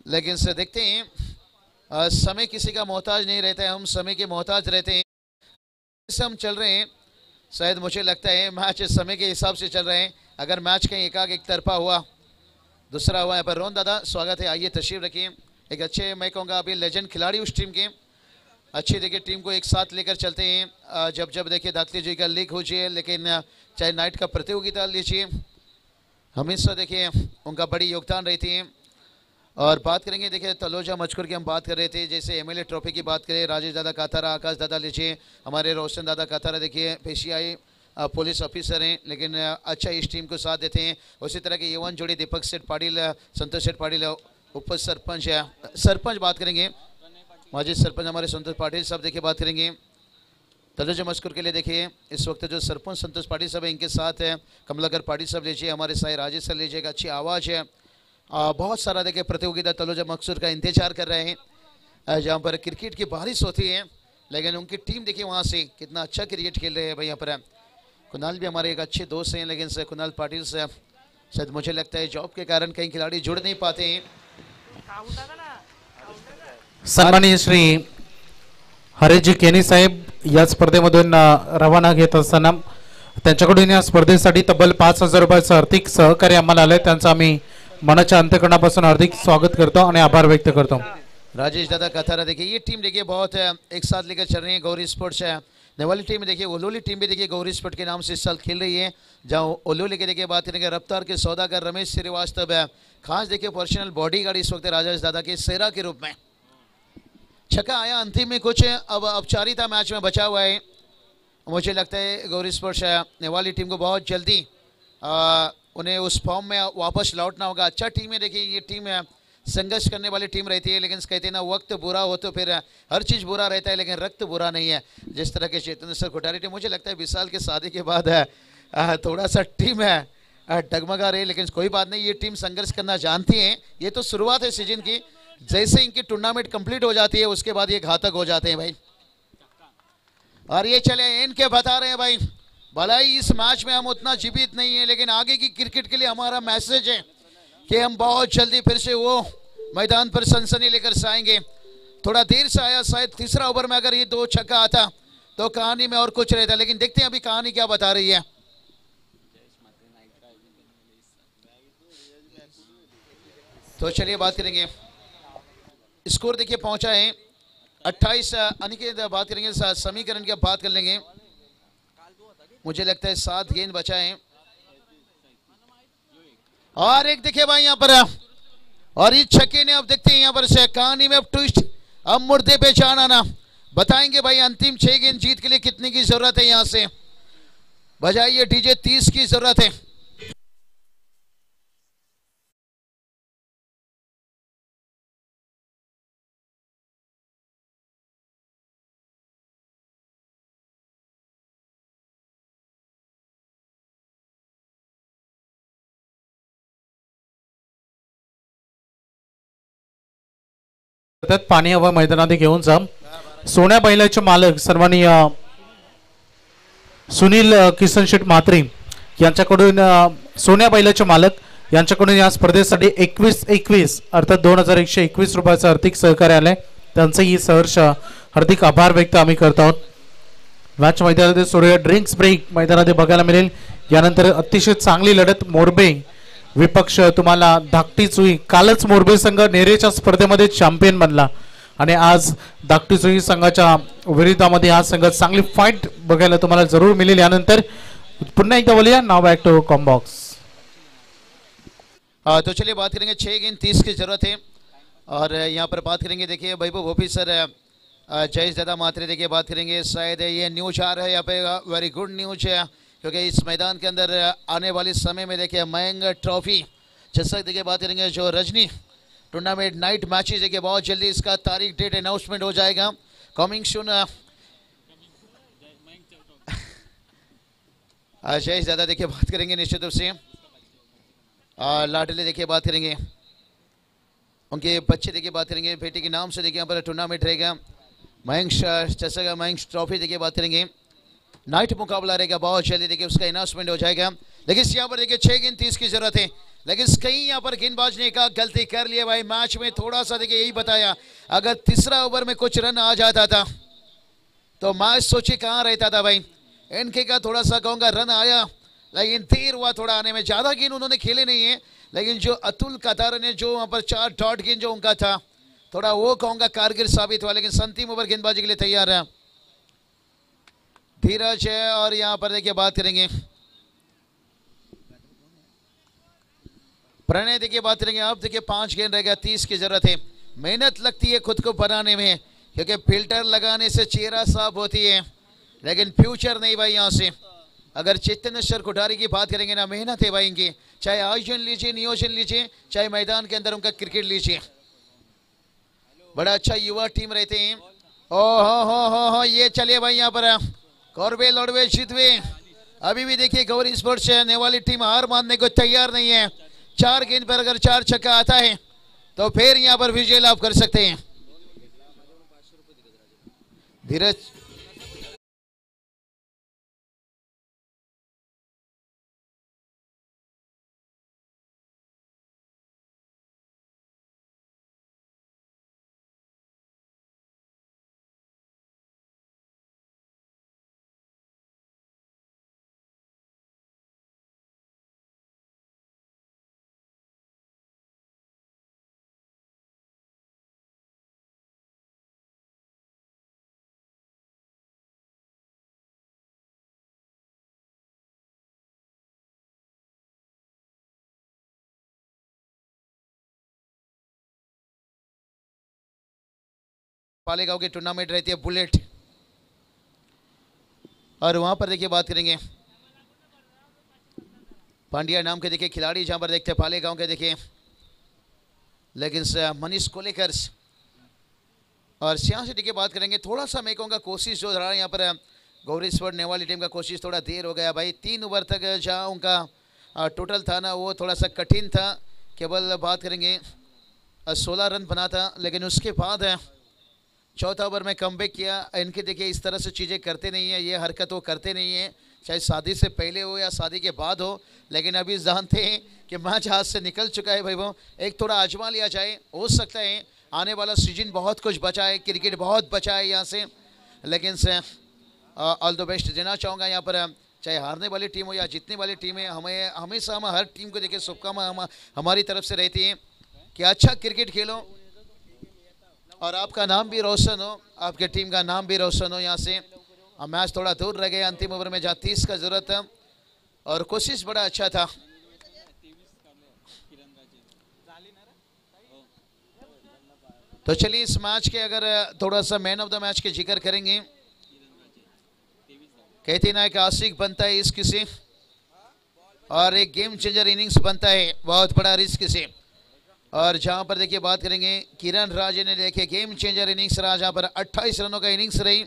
लेकिन से देखते हैं समय किसी का मोहताज नहीं रहता है, हम समय के मोहताज रहते हैं। इससे हम चल रहे हैं, शायद मुझे लगता है मैच समय के हिसाब से चल रहे हैं। अगर मैच कहीं एक तरफा हुआ, दूसरा हुआ, यहाँ पर रोहन दादा स्वागत है, आइए तशरीफ रखिए। एक अच्छे मैं कहूँगा अभी लेजेंड खिलाड़ी उस टीम के, अच्छी देखिए टीम को एक साथ लेकर चलते हैं। जब जब देखिए दाखिले जी का लीग हो जाए, लेकिन चाहे नाइट का प्रतियोगिता लीजिए, हमेशा देखिए उनका बड़ी योगदान रहती है। और बात करेंगे देखिए तलोजा मचकुर की हम बात कर रहे थे, जैसे MLA ट्रॉफी की बात करें, राजेश दादा काथारा, आकाश दादा लीजिए, हमारे रोशन दादा काथारा देखिए पेशियाई पुलिस ऑफिसर हैं, लेकिन अच्छा इस टीम को साथ देते हैं। उसी तरह के युवन जोड़ी दीपक सेठ पाटिल, संतोष सेठ पाटिल, उप सरपंच है, सरपंच बात करेंगे, माजी सरपंच हमारे संतोष पाटिल साहब देखिए बात करेंगे। तलोजा मस्कुर के लिए देखिए इस वक्त जो सरपंच संतोष पाटिल साहब है, इनके साथ है कमलाकर पाटिल साहब लीजिए, हमारे साई राजेश सर लीजिएगा, अच्छी आवाज़ है। बहुत सारा देखिए प्रतियोगिता तलोजा मकसूर का इंतजार कर रहे हैं, जहाँ पर क्रिकेट की बारिश होती है, लेकिन उनकी टीम देखिए वहाँ से कितना अच्छा क्रिकेट खेल रहे हैं भाई। यहाँ पर कुणाल भी हमारे एक अच्छे दोस्त हैं, लेकिन सर कुणाल पाटिल से शायद मुझे लगता है जॉब के कारण कई खिलाड़ी जुड़ नहीं पाते हैं। सन्माननीय श्री हरेशजी केनी साहेब या स्पर्धेमधून रवाना घेत असताना त्यांच्याकडून या स्पर्धेसाठी तब्बल 5,000 रुपयाचं आर्थिक सहकार्य आम्हाला आलंय, त्यांचं आम्ही मनाच्या अंतःकरणापासून हार्दिक स्वागत करतो आणि आभार व्यक्त करतो। राजेश दादा कथारा देखिए ये टीम देखिए बहुत एक साथ लेकर चल रही है। गौरी स्पोर्ट्स है नेवाली टीम देखिए, ओलोली टीम भी देखिए गौरी स्पोर्ट के नाम से इस साल खेल रही है। जहाँ ओलोली के देखिए बात करेंगे रफ्तार के सौदागर रमेश श्रीवास्तव है, खास देखिए पर्सनल बॉडीगार्ड इस वक्त राजेश दादा के सेरा के रूप में। छक्का आया अंतिम में, कुछ अब औपचारिकता मैच में बचा हुआ है। मुझे लगता है गौरी स्पोर्ट्स नेवाली टीम को बहुत जल्दी उन्हें उस फॉर्म में वापस लौटना होगा। अच्छा टीम है देखिए, ये टीम संघर्ष करने वाली टीम रहती है, लेकिन कहते हैं ना वक्त बुरा हो तो फिर हर चीज़ बुरा रहता है, लेकिन रक्त बुरा नहीं है। जिस तरह के चेतन सर कोठारी टीम, मुझे लगता है विशाल के शादी के बाद थोड़ा सा टीम है डगमगा रही, लेकिन कोई बात नहीं, ये टीम संघर्ष करना जानती है। ये तो शुरुआत है सीजन की, जैसे इनकी टूर्नामेंट कंप्लीट हो जाती है उसके बाद ये घातक हो जाते हैं भाई। और ये चले इनके बता रहे हैं भाई, भलाई इस मैच में हम उतना जीवित नहीं है, लेकिन आगे की क्रिकेट के लिए हमारा मैसेज है कि हम बहुत जल्दी फिर से वो मैदान पर सनसनी लेकर आएंगे। थोड़ा देर से आया, शायद तीसरा ओवर में अगर ये 2 छक्का आता तो कहानी में और कुछ रहता, लेकिन देखते हैं अभी कहानी क्या बता रही है। तो चलिए बात करेंगे, स्कोर देखिए पहुंचा है 28। अनिकेत बात करेंगे, समीकरण की बात कर लेंगे। मुझे लगता है 7 गेंद बचा है, और एक देखिए भाई यहाँ पर, और इस छक्के ने अब देखते हैं यहाँ पर से कहानी में अब ट्विस्ट, अब मुर्दे पे जान आना। बताएंगे भाई अंतिम 6 गेंद जीत के लिए कितने की जरूरत है, यहाँ से बजाइए डीजे 30 की जरूरत है। पाणी हवा मैदानात घेऊन जा। सोन्या बैलाचे मालक सन्माननीय सुनील किसन शेट म्हात्रे यांच्याकडून, सोन्या बैलाचे मालक यांच्याकडून या स्पर्धेसाठी 21 अर्थात 2121 रुपयाचं आर्थिक सहकार्य आलंय। त्यांचंही सहर्ष हार्दिक आभार व्यक्त आम्ही करत आहोत। मॅच मैदानात सूर्य ड्रिंक्स ब्रेक मैदानात बघायला मिळेल। यानंतर अतिशय चांगली लढत मोरबे विपक्ष तुम्हाला धाकटी चुई, कालच मोरबे संघ नेरेच्या स्पर्धेमध्ये चॅम्पियन बनला आणि आज धाकटी चुई संघाच्या विरोधामध्ये हा संघ चांगली फाईट बघायला तुम्हाला जरूर मिळेल। यानंतर पुन्हा एकदा बोलूया, नाव बॅक टू कॉम्बॉक्स। तो चलिए बात करेंगे 6 गेंद 30 की जरूरत है, और यहाँ पर बात करेंगे देखिए वैभव ऑफिसर जयेश दादा मात्रे, देखिए बात करेंगे शायद ये न्यूज आ रहा है यहाँ पे, वेरी गुड न्यूज है, क्योंकि इस मैदान के अंदर आने वाले समय में देखिए मयंक ट्रॉफी, जैसा देखिए बात करेंगे जो रजनी टूर्नामेंट नाइट मैचेस देखिए बहुत जल्दी इसका तारीख डेट अनाउंसमेंट हो जाएगा, कमिंग सून। जयेश दादा देखिए बात करेंगे निश्चित रूप से, लाडले देखिए बात करेंगे, उनके बच्चे देखिए बात करेंगे, बेटे के नाम से देखिए यहाँ पर टूर्नामेंट रहेगा मयंक, जैसा का मयंक ट्रॉफी देखिए बात करेंगे, नाइट मुकाबला रहेगा बहुत जल्दी देखिए उसका अनाउंसमेंट हो जाएगा। लेकिन यहाँ पर देखिए 6 गेंद 30 की जरूरत है, लेकिन कहीं यहाँ पर गेंदबाज ने का गलती कर लिया भाई। मैच में थोड़ा सा देखिए यही बताया, अगर तीसरा ओवर में कुछ रन आ जाता था तो मैच सोचिए कहाँ रहता था भाई। इनके का थोड़ा सा कहूँगा रन आया, लेकिन देर हुआ थोड़ा आने में, ज़्यादा गेंद उन्होंने खेले नहीं है, लेकिन जो अतुल कतार ने जो वहाँ पर 4 डॉट गेंद जो उनका था थोड़ा वो कहूँगा कारगर साबित हुआ, लेकिन अंतिम ओवर गेंदबाजी के लिए तैयार है धीरज है। और यहाँ पर देखिए बात करेंगे प्रणय, देखिए बात करेंगे अब देखिए 5 गेंद रहेगा 30 की जरूरत है। मेहनत लगती है खुद को बनाने में, क्योंकि फिल्टर लगाने से चेहरा साफ होती है, लेकिन फ्यूचर नहीं भाई। यहाँ से अगर चेतनेश्वर कोठारी की बात करेंगे ना, मेहनत है भाई इनकी, चाहे आयोजन लीजिए नियोजन लीजिए, चाहे मैदान के अंदर उनका क्रिकेट लीजिए, बड़ा अच्छा युवा टीम रहते हैं। ओ हो ये चलिए भाई यहाँ पर कौरबे लड़वे जितवे, अभी भी देखिए गौरी स्पोर्ट्स नेवाली टीम हार मानने को तैयार नहीं है। 4 गेंद पर अगर 4 छक्का आता है तो फिर यहाँ पर विजय लाभ कर सकते हैं। धीरज पालेगांव की टूर्नामेंट रहती है बुलेट, और वहां पर देखिए बात करेंगे पांड्या नाम के देखिए खिलाड़ी जहां पर देखते हैं पालेगांव के देखिए, लेकिन मनीष कोलेकर और सियाह सिटी की बात करेंगे। थोड़ा सा मैं कहूँगा कोशिश जो रहा यहाँ पर गौरी स्पोर्ट नेवाली टीम का कोशिश थोड़ा देर हो गया भाई। 3 ओवर तक जहाँ उनका टोटल था ना वो थोड़ा सा कठिन था, केवल बात करेंगे 16 रन बना था, लेकिन उसके बाद चौथा ओवर में कमबैक किया। इनके देखिए इस तरह से चीज़ें करते नहीं है, ये हरकत वो करते नहीं है, चाहे शादी से पहले हो या शादी के बाद हो, लेकिन अभी जानते हैं कि मैच हाथ से निकल चुका है भाई। वो एक थोड़ा आजमा लिया जाए, हो सकता है आने वाला सीजन बहुत कुछ बचा है, क्रिकेट बहुत बचा है यहाँ से, लेकिन से ऑल द बेस्ट देना चाहूँगा यहाँ पर। चाहे हारने वाली टीम हो या जीतने वाली टीम है, हमें हमेशा हम हर टीम को देखिए शुभकामना हमारी तरफ से रहती है कि अच्छा क्रिकेट खेलो और आपका नाम भी रोशन हो, आपके टीम का नाम भी रोशन हो। यहाँ से मैच थोड़ा दूर रह गया अंतिम ओवर में, जहाँ 30 का जरूरत है और कोशिश बड़ा अच्छा था। तो चलिए इस मैच के अगर थोड़ा सा मैन ऑफ द मैच के जिक्र करेंगे, कहते ना कि आशिक बनता है इश्क से और एक गेम चेंजर इनिंग्स बनता है बहुत बड़ा रिस्क से। और जहां पर देखिए बात करेंगे किरण राजे ने देखिए गेम चेंजर इनिंग्स रहा, जहां पर 28 रनों का इनिंग्स रही